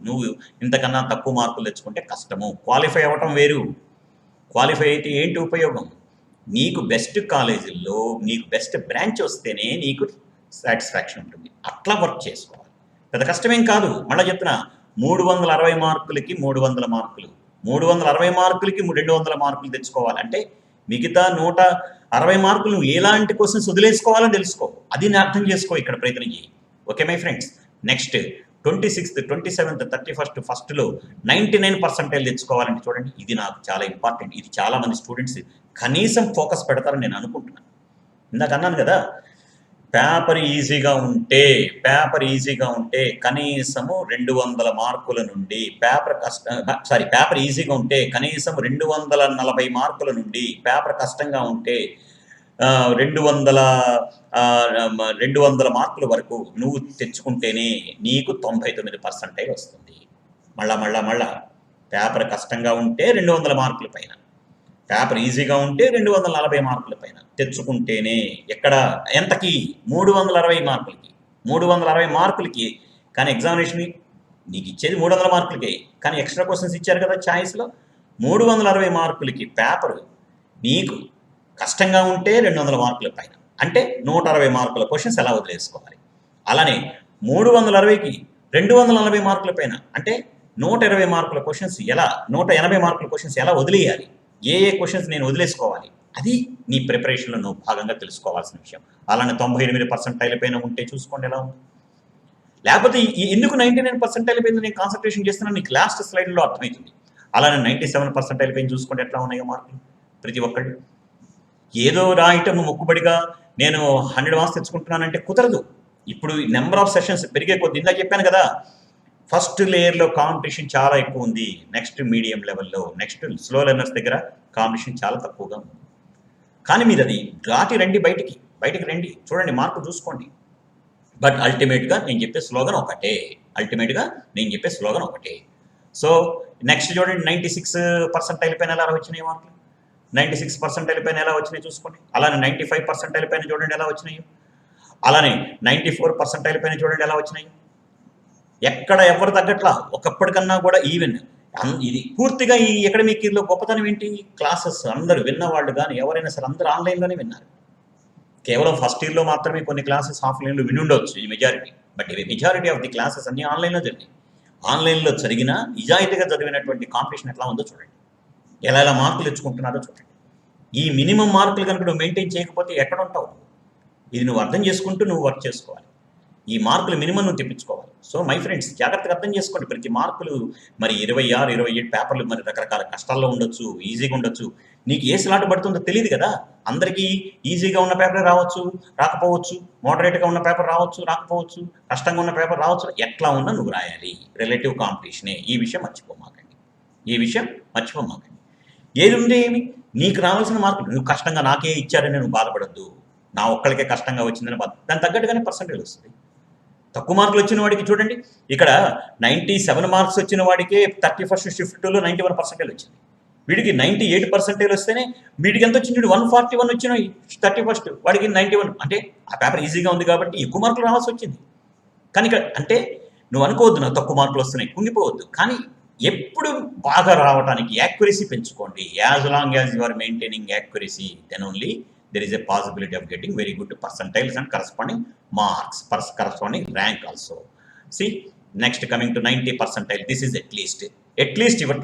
నువ్వు ఇంతకన్నా తక్కువ మార్కులు తెచ్చుకుంటే కష్టము. క్వాలిఫై అవ్వటం వేరు, క్వాలిఫై అయితే ఏంటి ఉపయోగం? నీకు బెస్ట్ కాలేజీల్లో నీకు బెస్ట్ బ్రాంచ్ వస్తేనే నీకు సాటిస్ఫాక్షన్ ఉంటుంది. అట్లా వర్క్ చేసుకోవాలి. పెద్ద కష్టమేం కాదు. మళ్ళీ చెప్తున్నా, 360 మార్కులకి 300 మార్కులు, 360 మార్కులకి 200 మార్కులు తెచ్చుకోవాలంటే మిగతా 160 మార్కులు నువ్వు ఎలాంటి క్వశ్చన్స్ వదిలేసుకోవాలని తెలుసుకో. అది నేను అర్థం చేసుకో, ఇక్కడ ప్రయత్నం చేయి. Okay my friends, next 26th, 27th, 31st, 1stలో 99% తెచ్చుకోవాలంటే చూడండి, ఇది నాకు చాలా ఇంపార్టెంట్. ఇది చాలామంది స్టూడెంట్స్ కనీసం ఫోకస్ పెడతారని నేను అనుకుంటున్నాను. ఇందాక అన్నాను కదా, పేపర్ ఈజీగా ఉంటే కనీసము 200 మార్కుల నుండి, పేపర్ ఈజీగా ఉంటే కనీసం 240 మార్కుల నుండి, పేపర్ కష్టంగా ఉంటే 200 మార్కుల వరకు నువ్వు తెచ్చుకుంటేనే నీకు 99% వస్తుంది. మళ్ళా పేపర్ కష్టంగా ఉంటే 200 మార్కుల పైన, పేపర్ ఈజీగా ఉంటే 240 మార్కుల పైన తెచ్చుకుంటేనే. ఎక్కడ ఎంతకి? 360 మార్కులకి. 360 మార్కులకి కానీ ఎగ్జామినేషన్ నీకు ఇచ్చేది 300 మార్కులకి, కానీ ఎక్స్ట్రా క్వశ్చన్స్ ఇచ్చారు కదా ఛాయిస్లో. 360 మార్కులకి పేపర్ నీకు కష్టంగా ఉంటే 200 మార్కుల పైన, అంటే 160 మార్కుల క్వశ్చన్స్ ఎలా వదిలేసుకోవాలి. అలానే 360కి 240 మార్కుల పైన, అంటే 120 మార్కుల క్వశ్చన్స్ ఎలా, 180 మార్కుల క్వశ్చన్స్ ఎలా వదిలేయాలి, ఏ క్వశ్చన్స్ నేను వదిలేసుకోవాలి, అది నీ ప్రిపరేషన్లో నువ్వు భాగంగా తెలుసుకోవాల్సిన విషయం. అలానే 98% పైన ఉంటే చూసుకోండి ఎలా ఉంది. లేకపోతే ఎందుకు 99% పైన నేను కాన్సన్ట్రేషన్ చేస్తున్నాను నీకు లాస్ట్ స్లైడ్లో అర్థమవుతుంది. అలానే 97% పైన చూసుకోండి ఎట్లా ఉన్నాయో మార్కులు. ప్రతి ఒక్కళ్ళు ఏదో రాయటం మొక్కుబడిగా నేను 100 మార్క్స్ తెచ్చుకుంటున్నానంటే కుదరదు. ఇప్పుడు నెంబర్ ఆఫ్ సెషన్స్ పెరిగే కొద్ది, ఇందాక చెప్పాను కదా, ఫస్ట్ లేయర్లో కాంపిటీషన్ చాలా ఎక్కువ ఉంది, నెక్స్ట్ మీడియం లెవెల్లో, నెక్స్ట్ స్లో లెర్నర్స్ దగ్గర కాంపిటీషన్ చాలా తక్కువగా ఉంది. కానీ మీరు అది దాటి రండి, బయటికి రండి, చూడండి, మార్కులు చూసుకోండి. బట్ అల్టిమేట్గా నేను చెప్పే స్లోగన్ ఒకటే. సో నెక్స్ట్ చూడండి, 96% పైన ఎలా వచ్చినాయి మార్కులు, 96% పైన ఎలా వచ్చినాయి చూసుకోండి. అలానే 95% పైన చూడండి ఎలా వచ్చినాయి. అలానే 94% పైన చూడండి ఎలా వచ్చినాయి. ఎక్కడ ఎవరు తగ్గట్లా, ఒకప్పటికన్నా కూడా ఈవెన్. ఇది పూర్తిగా ఈ అకాడమిక్ ఇయర్లో గొప్పతనం ఏంటి, క్లాసెస్ అందరూ విన్నవాళ్ళు కానీ ఎవరైనా సరే అందరూ ఆన్లైన్లోనే విన్నారు. కేవలం ఫస్ట్ ఇయర్లో మాత్రమే కొన్ని క్లాసెస్ ఆఫ్లైన్లో విని ఉండవచ్చు ఈ మెజారిటీ, బట్ ఇవి మెజారిటీ ఆఫ్ ది క్లాసెస్ అన్నీ ఆన్లైన్లో జరిగాయి. ఆన్లైన్లో జరిగిన నిజాయితీగా చదివినటువంటి కాంపిటీషన్ ఎట్లా ఉందో చూడండి, ఎలా మార్కులు తెచ్చుకుంటున్నారో చూడండి. ఈ మినిమం మార్కులు కనుక నువ్వు మెయింటైన్ చేయకపోతే ఎక్కడ ఉంటావు? ఇది నువ్వు అర్థం చేసుకుంటూ నువ్వు వర్క్ చేసుకోవాలి. ఈ మార్కులు మినిమం నువ్వు తెప్పించుకోవాలి. సో మై ఫ్రెండ్స్, జాగ్రత్తగా అర్థం చేసుకోండి. ప్రతి మార్కులు మరి 26, 27 పేపర్లు మరి రకరకాల కష్టాల్లో ఉండొచ్చు, ఈజీగా ఉండొచ్చు. నీకు ఏ స్లాట్ పడుతుందో తెలియదు కదా. అందరికీ ఈజీగా ఉన్న పేపర్ రావచ్చు, రాకపోవచ్చు, మోడరేట్గా ఉన్న పేపర్ రావచ్చు, రాకపోవచ్చు, కష్టంగా ఉన్న పేపర్ రావచ్చు. ఎట్లా ఉన్నా నువ్వు రాయాలి, రిలేటివ్ కాంపిటీషనే. ఈ విషయం మర్చిపోమాకండి. ఏది ఉంటే ఏమి, నీకు రావాల్సిన మార్కులు నువ్వు కష్టంగా నాకే ఇచ్చారని నువ్వు బాధపడద్దు. నా ఒక్కడికే కష్టంగా వచ్చిందని బాధ, దాని తగ్గట్టుగానే పర్సంటేజ్ వస్తుంది. తక్కువ మార్కులు వచ్చిన వాడికి చూడండి, ఇక్కడ 97 మార్క్స్ వచ్చిన వాడికే 31st షిఫ్ట్లో 91% వచ్చింది. వీడికి 98% వస్తేనే వీడికి ఎంత వచ్చింది, 141 వచ్చినాయి 31st, వాడికి 91. అంటే ఆ పేపర్ ఈజీగా ఉంది కాబట్టి ఎక్కువ మార్కులు రావాల్సి వచ్చింది. కానీ ఇక్కడ అంటే నువ్వు అనుకోవద్దు నాకు తక్కువ మార్కులు వస్తున్నాయి, కుంగిపోవద్దు. కానీ ఎప్పుడు బాగా రావడానికి యాక్యురసీ పెంచుకోండి. As long as you are maintaining accuracy, then only there is a possibility of getting very good percentiles and corresponding marks, corresponding rank also. See, next coming to 90 percentile, this is at least your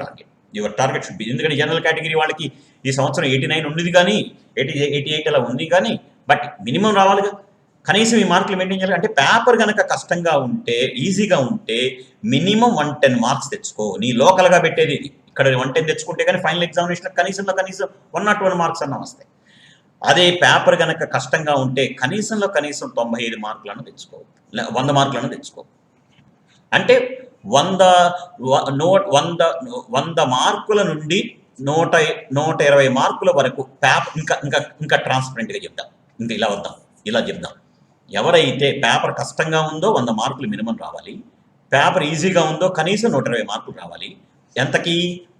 target should be. ఎందుకంటే general category వాళ్ళకి ఈ సంవత్సరం 89 ఉంది కానీ 88 అలా ఉంది కానీ, but minimum రావాలిగా, కనీసం ఈ మార్కులు మెయింటైన్ చేయాలి. అంటే పేపర్ కనుక కష్టంగా ఉంటే, ఈజీగా ఉంటే మినిమం 110 మార్క్స్ తెచ్చుకో. నీ లోకల్గా పెట్టేది ఇది. ఇక్కడ 110 తెచ్చుకుంటే కానీ ఫైనల్ ఎగ్జామినేషన్ కనీసం 101 మార్క్స్ అన్న వస్తాయి. అదే పేపర్ కనుక కష్టంగా ఉంటే కనీసం 95 మార్కులను తెచ్చుకో, 100 మార్కులను తెచ్చుకో. అంటే 100 మార్కుల నుండి 120 మార్కుల వరకు పేపర్ ఇంకా ట్రాన్స్పరెంట్గా చెప్దాం, ఇలా చెప్దాం. ఎవరైతే పేపర్ కష్టంగా ఉందో 100 మార్కులు మినిమం రావాలి, పేపర్ ఈజీగా ఉందో కనీసం 120 మార్కులు రావాలి. ఎంతకీ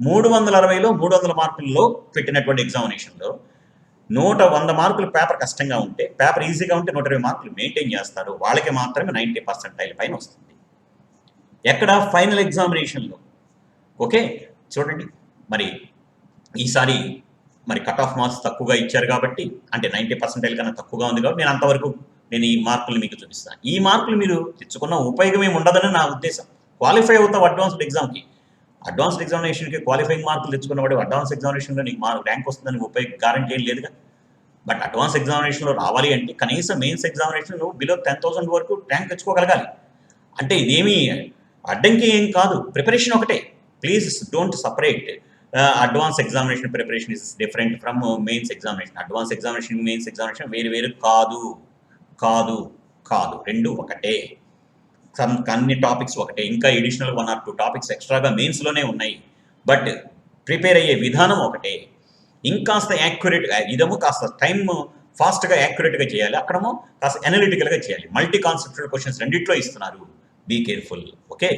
360లో 300 మార్కుల్లో పెట్టినటువంటి ఎగ్జామినేషన్లో 100 మార్కులు పేపర్ కష్టంగా ఉంటే, పేపర్ ఈజీగా ఉంటే 120 మార్కులు మెయింటైన్ చేస్తారు. వాళ్ళకి మాత్రమే 90% పైన వస్తుంది. ఎక్కడ? ఫైనల్ ఎగ్జామినేషన్లో. ఓకే, చూడండి, మరి ఈసారి మరి కట్ ఆఫ్ మార్క్స్ తక్కువగా ఇచ్చారు కాబట్టి, అంటే 90% కన్నా తక్కువగా ఉంది కాబట్టి నేను ఈ మార్కులు మీకు చూపిస్తాను. ఈ మార్కులు మీరు తెచ్చుకున్న ఉపయోగం ఏమి ఉండదని నా ఉద్దేశం. క్వాలిఫై అవుతావు అడ్వాన్స్డ్ ఎగ్జామ్కి. అడ్వాన్స్డ్ ఎగ్జామినేషన్కి క్వాలిఫైయింగ్ మార్కులు తెచ్చుకున్నవాడు అడ్వాన్స్ ఎగ్జామినేషన్లో నీకు ర్యాంక్ వస్తుందని గ్యారంటీ ఏం లేదుగా. బట్ అడ్వాన్స్ ఎగ్జామినేషన్లో రావాలి అంటే కనీసం మెయిన్స్ ఎగ్జామినేషన్ నువ్వు బిలో 10,000 వరకు ర్యాంక్ తెచ్చుకోగలగాలి. అంటే ఇదేమీ అడ్డంకి ఏం కాదు, ప్రిపరేషన్ ఒకటే. Please don't separate. Advance examination preparation is different from mains examination. Advance examination, mains examination వేరు కాదు, రెండు ఒకటే. అన్ని టాపిక్స్ ఒకటే. ఇంకా ఎడిషనల్ 1 or 2 టాపిక్స్ ఎక్స్ట్రాగా మెయిన్స్లోనే ఉన్నాయి. బట్ ప్రిపేర్ అయ్యే విధానం ఒకటే. ఇంకాస్త యాక్యురేట్గా, ఇదేమో కాస్త టైం ఫాస్ట్గా యాక్యురేట్గా చేయాలి, అక్కడేమో కాస్త అనలిటికల్గా చేయాలి. మల్టీ కాన్సెప్చువల్ క్వశ్చన్స్ రెండిట్లో ఇస్తున్నారు. Be careful. Okay,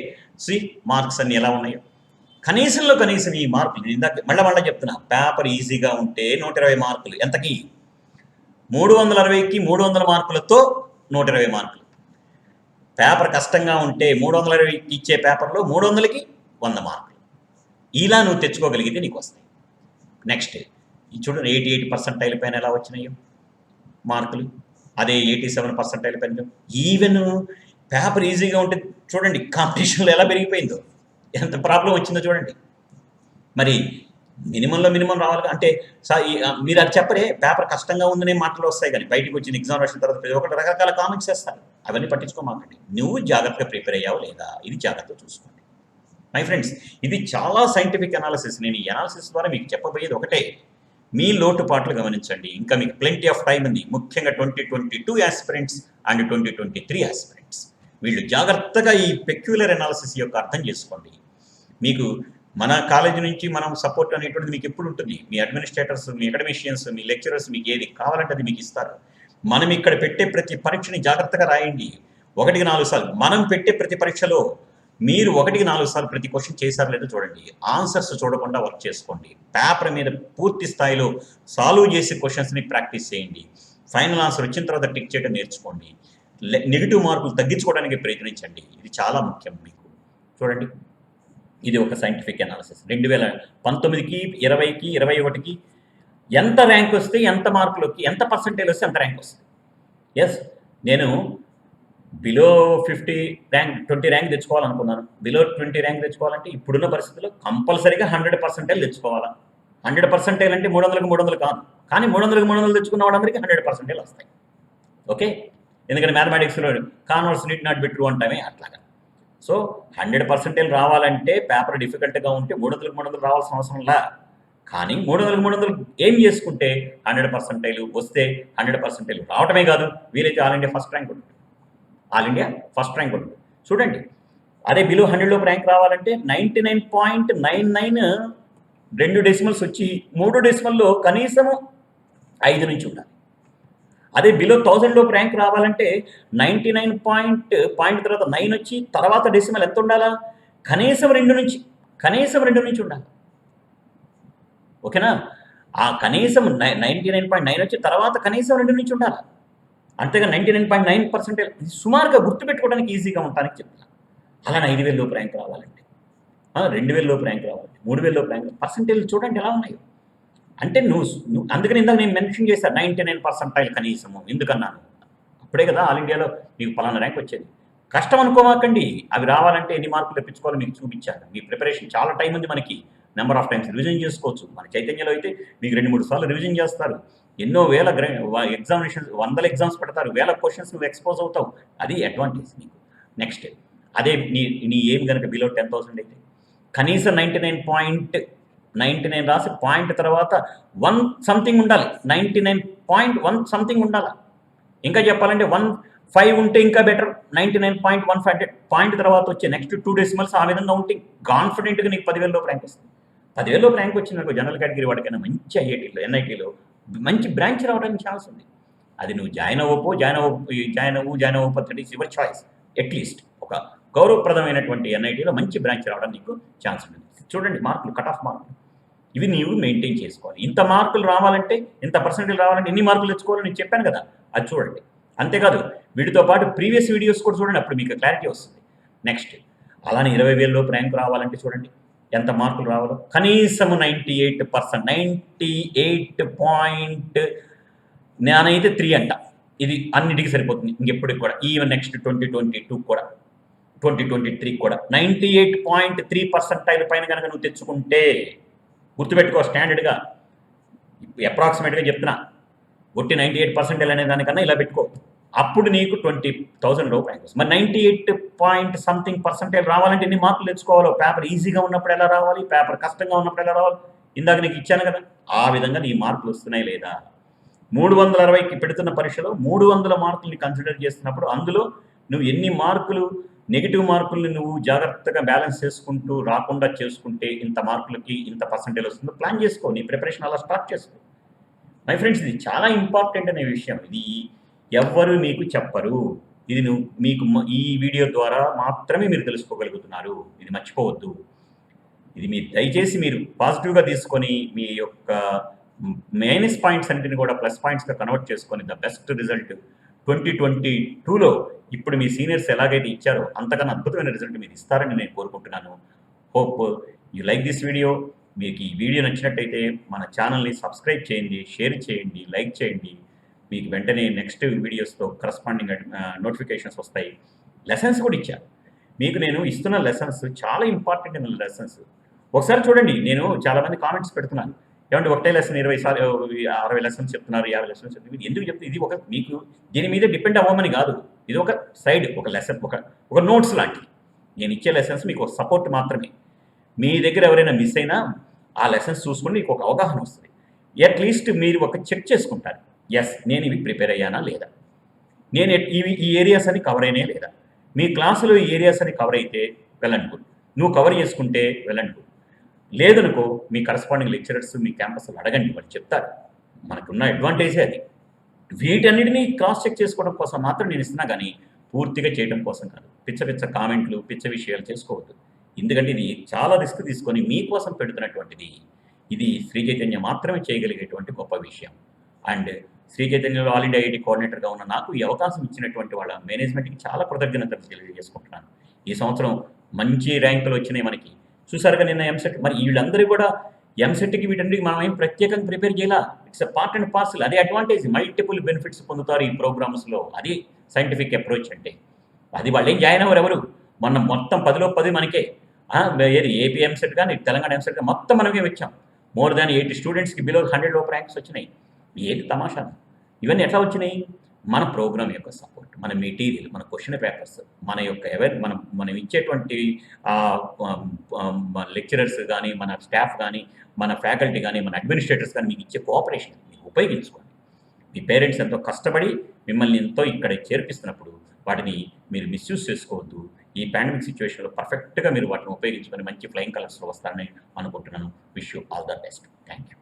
see marks అన్ని ఎలా ఉన్నాయో కనీసం ఈ మార్కులు ఇందాక మళ్ళీ చెప్తున్నా. పేపర్ ఈజీగా ఉంటే 120 మార్కులు. ఎంతకి? 360కి 300 మార్కులతో 120 మార్కులు. పేపర్ కష్టంగా ఉంటే 320 ఇచ్చే పేపర్లో 300కి 100 మార్కులు. ఇలా నువ్వు తెచ్చుకోగలిగితే నీకు వస్తాయి. నెక్స్ట్ చూడండి, 88% పైన ఎలా వచ్చినాయో మార్కులు, అదే 87% పైన. ఈవెన్ పేపర్ ఈజీగా ఉంటే చూడండి కాంపిటీషన్లో ఎలా పెరిగిపోయిందో, ఎంత ప్రాబ్లం వచ్చిందో చూడండి. మరి మినిమం రావాలి అంటే మీరు అది చెప్పరే, పేపర్ కష్టంగా ఉందనే మాటలు వస్తాయి, కానీ బయటకు వచ్చిన ఎగ్జామ్ రాసిన తర్వాత ప్రతి ఒక్కటి రకరకాల కామెంట్స్ చేస్తారు. అవన్నీ పట్టించుకోమాకండి. నువ్వు జాగ్రత్తగా ప్రిపేర్ అయ్యావు లేదా, ఇది జాగ్రత్తగా చూసుకోండి. మై ఫ్రెండ్స్, ఇది చాలా సైంటిఫిక్ అనాలిసిస్. నేను ఈ అనాలిసిస్ ద్వారా మీకు చెప్పబోయేది ఒకటే, మీ లోటుపాట్లు గమనించండి. ఇంకా మీకు ప్లెంటీ ఆఫ్ టైం ఉంది. ముఖ్యంగా 2022 ఆస్పిరెంట్స్ అండ్ 2023 ఆస్పిరెంట్స్ వీళ్ళు జాగ్రత్తగా ఈ పెక్యులర్ అనాలిసిస్ యొక్క అర్థం చేసుకోండి. మీకు మన కాలేజీ నుంచి మనం సపోర్ట్ అనేటువంటిది మీకు ఎప్పుడు ఉంటుంది. మీ అడ్మినిస్ట్రేటర్స్, మీ అకాడమిషియన్స్, మీ లెక్చరర్స్ మీకు ఏది కావాలంటే అది మీకు ఇస్తారు. మనం ఇక్కడ పెట్టే ప్రతి పరీక్షని జాగ్రత్తగా రాయండి. 1కి 4 సార్లు. మనం పెట్టే ప్రతి పరీక్షలో మీరు 1కి 4 సార్లు ప్రతి క్వశ్చన్ చేశారో లేదో చూడండి. ఆన్సర్స్ చూడకుండా వర్క్ చేసుకోండి. పేపర్ మీద పూర్తి స్థాయిలో సాల్వ్ చేసే క్వశ్చన్స్ని ప్రాక్టీస్ చేయండి. ఫైనల్ ఆన్సర్ వచ్చిన తర్వాత టిక్ చేయడం నేర్చుకోండి. నెగిటివ్ మార్కులు తగ్గించుకోవడానికి ప్రయత్నించండి. ఇది చాలా ముఖ్యం మీకు. చూడండి, ఇది ఒక సైంటిఫిక్ అనాలిసిస్. 2019కి, 20కి, 21కి ఎంత ర్యాంక్ వస్తే ఎంత మార్కులకి, ఎంత పర్సెంటేజ్ వస్తే అంత ర్యాంక్ వస్తుంది. ఎస్, నేను బిలో 50 ర్యాంక్, 20 ర్యాంక్ తెచ్చుకోవాలనుకున్నాను. బిలో 20 ర్యాంక్ తెచ్చుకోవాలంటే ఇప్పుడున్న పరిస్థితుల్లో కంపల్సరీగా 100% తెచ్చుకోవాలా. 100% అంటే 300కి 300 కాదు, కానీ 300కి 300 తెచ్చుకున్న వాళ్ళందరికీ 100% వస్తాయి. ఓకే, ఎందుకంటే మ్యాథమెటిక్స్లో converse need not be true అంటామే అట్లాగా. సో 100% రావాలంటే పేపర్ డిఫికల్ట్గా ఉంటే 300కి 300 రావాల్సిన అవసరంలా. కానీ 300కి 300 ఏం చేసుకుంటే 100% వస్తే 100% రావటమే కాదు, వీలైతే ఆల్ ఇండియా ఫస్ట్ ర్యాంక్ ఉంటుంది. ఆల్ ఇండియా ఫస్ట్ ర్యాంక్ ఉంటుంది. చూడండి, అదే బిలో 100 ర్యాంక్ రావాలంటే 99.99 2 డెసిమల్స్ వచ్చి 3 డెసిమల్లో కనీసం 5 నుంచి ఉండాలి. అదే బిలో 1000 ర్యాంక్ రావాలంటే 99 పాయింట్ తర్వాత 9 వచ్చి తర్వాత డెసిమల్ ఎంత ఉండాలా? కనీసం 2 నుంచి ఉండాలి. ఓకేనా? ఆ కనీసం 99.9 వచ్చి తర్వాత కనీసం 2 నుంచి ఉండాలి. అంతేగా 99.9% సుమారుగా గుర్తుపెట్టుకోవడానికి ఈజీగా ఉండడానికి చెప్తాను. అలానే 5000 ర్యాంక్ రావాలంటే, 2000 ర్యాంక్ రావాలంటే, 3000 ర్యాంక్ పర్సంటేజ్ చూడండి ఎలా ఉన్నాయో. అంటే నువ్వు అందుకని ఇందాక నేను మెన్షన్ చేశాను 99% కనీసము. ఎందుకన్నాను? అప్పుడే కదా ఆల్ ఇండియాలో మీకు పలానా ర్యాంక్ వచ్చేది. కష్టం అనుకోమాకండి. అవి రావాలంటే ఎన్ని మార్కులు తెప్పించుకోవాలో మీకు చూపించాను. మీ ప్రిపరేషన్ చాలా టైం ఉంది మనకి. నెంబర్ ఆఫ్ టైమ్స్ రివిజన్ చేసుకోవచ్చు. మన చైతన్యలో అయితే మీకు 2-3 సార్లు రివిజన్ చేస్తారు. ఎన్నో వేల ఎగ్జామినేషన్స్, 100 ఎగ్జామ్స్ పెడతారు. 1000 క్వశ్చన్స్ నువ్వు ఎక్స్పోజ్ అవుతావు. అది అడ్వాంటేజ్ నీకు. నెక్స్ట్, అదే నీ ఏం కనుక బిలో 10,000 అయితే కనీసం 99.99 రాసి పాయింట్ తర్వాత 1 సంథింగ్ ఉండాలి. 99.1 సంథింగ్ ఉండాలి. ఇంకా చెప్పాలంటే 15 ఉంటే ఇంకా బెటర్. 99.15 పాయింట్ తర్వాత వచ్చే నెక్స్ట్ 2 డెసిమల్స్ ఆ విధంగా ఉంటే కాన్ఫిడెంట్గా నీకు 10,000 ర్యాంక్ వస్తుంది. 10,000 ర్యాంక్ వచ్చిందనుకో జనరల్ కేటగిరీ వాడికైనా మంచి ఐఐటీలో, ఎన్ఐటీలో మంచి బ్రాంచ్ రావడానికి ఛాన్స్ ఉంది. అది నువ్వు జాయిన్ అవ్వకపోతే యువర్ చాయిస్. అట్లీస్ట్ ఒక గౌరవప్రదమైనటువంటి ఎన్ఐటీలో మంచి బ్రాంచ్ రావడానికి నీకు ఛాన్స్ ఉంది. చూడండి, మార్కులు, కట్ ఆఫ్ మార్కులు ఇవి నీవు మెయింటైన్ చేసుకోవాలి. ఇంత మార్కులు రావాలంటే, ఇంత పర్సెంటేజ్ రావాలంటే ఎన్ని మార్కులు తెచ్చుకోవాలో నేను చెప్పాను కదా, అది చూడండి. అంతేకాదు వీటితో పాటు ప్రీవియస్ వీడియోస్ కూడా చూడండి, అప్పుడు మీకు క్లారిటీ వస్తుంది. నెక్స్ట్, అలానే 20,000 ర్యాంక్ రావాలంటే చూడండి ఎంత మార్కులు రావాలో. కనీసము 98%, 98.నేనైతే 3 అంట. ఇది అన్నిటికీ సరిపోతుంది ఇంకెప్పటికి కూడా. ఈవెన్ నెక్స్ట్ 2022 కూడా, 2023 కూడా 98.3% పైన కనుక నువ్వు తెచ్చుకుంటే, గుర్తుపెట్టుకో స్టాండర్డ్గా, అప్రాక్సిమేట్గా చెప్తున్నా, ఒట్టి 98% అనే దానికన్నా ఇలా పెట్టుకో. అప్పుడు నీకు 20,000 ర్యాంక్ వస్తుంది. మరి 98% రావాలంటే ఎన్ని మార్కులు తెచ్చుకోవాలో, పేపర్ ఈజీగా ఉన్నప్పుడు ఎలా రావాలి, పేపర్ కష్టంగా ఉన్నప్పుడు ఎలా రావాలి, ఇందాక నీకు ఇచ్చాను కదా, ఆ విధంగా నీ మార్కులు వస్తున్నాయి లేదా. 360కి పెడుతున్న పరీక్షలో 300 మార్కుల్ని కన్సిడర్ చేస్తున్నప్పుడు అందులో నువ్వు ఎన్ని మార్కులు, నెగిటివ్ మార్కుల్ని నువ్వు జాగ్రత్తగా బ్యాలెన్స్ చేసుకుంటూ రాకుండా చేసుకుంటే ఇంత మార్కులకి ఇంత పర్సంటేజ్ వస్తుందో ప్లాన్ చేసుకో. నీ ప్రిపరేషన్ అలా స్టార్ట్ చేసుకో. మై ఫ్రెండ్స్, ఇది చాలా ఇంపార్టెంట్ అనే విషయం. ఇది ఎవ్వరు మీకు చెప్పరు. ఇది మీకు ఈ వీడియో ద్వారా మాత్రమే మీరు తెలుసుకోగలుగుతున్నారు. ఇది మర్చిపోవద్దు. ఇది దయచేసి మీరు పాజిటివ్గా తీసుకొని మీ యొక్క మైనస్ పాయింట్స్ అన్నింటిని కూడా ప్లస్ పాయింట్స్గా కన్వర్ట్ చేసుకొని ద బెస్ట్ రిజల్ట్ 2022లో ఇప్పుడు మీ సీనియర్స్ ఎలాగైతే ఇచ్చారో అంతకన్నా అద్భుతమైన రిజల్ట్ మీరు ఇస్తారని నేను కోరుకుంటున్నాను. Hope you like this video. మీకు ఈ వీడియో నచ్చినట్టయితే మన ఛానల్ని సబ్స్క్రైబ్ చేయండి, షేర్ చేయండి, లైక్ చేయండి. మీకు వెంటనే నెక్స్ట్ వీడియోస్తో కరస్పాండింగ్ నోటిఫికేషన్స్ వస్తాయి. లెసన్స్ కూడా ఇచ్చాను మీకు. నేను ఇస్తున్న లెసన్స్ చాలా ఇంపార్టెంట్ అయిన లెసన్స్. ఒకసారి చూడండి, నేను చాలామంది కామెంట్స్ పెడుతున్నాను, ఏమంటే ఒకటే లెసన్ 20 సార్లు 60 లెసన్స్ చెప్తున్నారు, 50 లెసన్స్ చెప్తున్నారు. ఎందుకు చెప్తే ఇది ఒక మీకు దీని మీద డిపెండ్ అవ్వమని కాదు. ఇది ఒక సైడ్, ఒక లెసన్, ఒక నోట్స్ లాంటివి. నేను ఇచ్చే లెసన్స్ మీకు ఒక సపోర్ట్ మాత్రమే. మీ దగ్గర ఎవరైనా మిస్ అయినా ఆ లెసన్స్ చూసుకుని మీకు ఒక అవగాహన వస్తుంది. అట్లీస్ట్ మీరు ఒక చెక్ చేసుకుంటారు, ఎస్ నేను ఇవి ప్రిపేర్ అయ్యానా లేదా, నేను ఈ ఏరియాస్ అని కవర్ అయినా లేదా, మీ క్లాసులో ఈ ఏరియాస్ అని కవర్ అయితే వెళ్ళండి గుడ్. నువ్వు కవర్ చేసుకుంటే వెళ్ళండి గుడ్. లేదనుకో మీ కరస్పాండింగ్ లెక్చరర్స్ మీ క్యాంపస్లో అడగండి, వాళ్ళు చెప్తారు. మనకున్న అడ్వాంటేజే అది. వీటన్నిటిని క్రాస్ చెక్ చేసుకోవడం కోసం మాత్రం నేను ఇస్తున్నా కానీ పూర్తిగా చేయడం కోసం కాదు. పిచ్చ పిచ్చ కామెంట్లు, పిచ్చ విషయాలు చేసుకోవద్దు. ఎందుకంటే ఇది చాలా రిస్క్ తీసుకొని మీకోసం పెడుతున్నటువంటిది. ఇది శ్రీ చైతన్య మాత్రమే చేయగలిగేటువంటి గొప్ప విషయం. అండ్ శ్రీ చైతన్యలో ఆల్ ఇండియా ఐఐటీ కోఆర్డినేటర్గా ఉన్న నాకు ఈ అవకాశం ఇచ్చినటువంటి వాళ్ళ మేనేజ్మెంట్కి చాలా కృతజ్ఞతలు తెలియజేసుకుంటున్నాను. ఈ సంవత్సరం మంచి ర్యాంకులు వచ్చినాయి మనకి. చూసారుగా నిన్న ఎంసెట్. మరి వీళ్ళందరూ కూడా ఎంసెట్కి వీటన్నిటికి మనం ఏం ప్రత్యేకంగా ప్రిపేర్ చేయాలా. It's a part and parcel. అదే అడ్వాంటేజ్. మల్టిపుల్ బెనిఫిట్స్ పొందుతారు ఈ ప్రోగ్రామ్స్లో. అది సైంటిఫిక్ అప్రోచ్ అంటే. అది వాళ్ళు ఏం జాయిన్ అవ్వరు ఎవరు. మొన్న మొత్తం 10లో 10 మనకే. ఏది ఏపీ ఎంసెట్ కానీ తెలంగాణ ఎంసెట్ కానీ మొత్తం మనమే వచ్చాం. మోర్ దాన్ 80 స్టూడెంట్స్కి బిలో 100 లోపు ర్యాంక్స్ వచ్చినాయి. ఏది తమాషా. ఇవన్నీ ఎట్లా వచ్చినాయి? మన ప్రోగ్రామ్ యొక్క సపోర్ట్, మన మెటీరియల్, మన క్వశ్చన్ పేపర్స్, మన యొక్క మనం ఇచ్చేటువంటి లెక్చరర్స్ కానీ, మన స్టాఫ్ కానీ, మన ఫ్యాకల్టీ కానీ, మన అడ్మినిస్ట్రేటర్స్ కానీ మీకు ఇచ్చే కోఆపరేషన్ మీరు ఉపయోగించుకోండి. మీ పేరెంట్స్ ఎంతో కష్టపడి మిమ్మల్ని ఎంతో ఇక్కడ చేర్పిస్తున్నప్పుడు వాటిని మీరు మిస్యూజ్ చేసుకోవద్దు. ఈ పాండమిక్ సిచ్యువేషన్లో పర్ఫెక్ట్గా మీరు వాటిని ఉపయోగించుకొని మంచి ఫ్లయింగ్ కలర్స్లో వస్తారని అనుకుంటున్నాను. Wish you all the best. Thank you.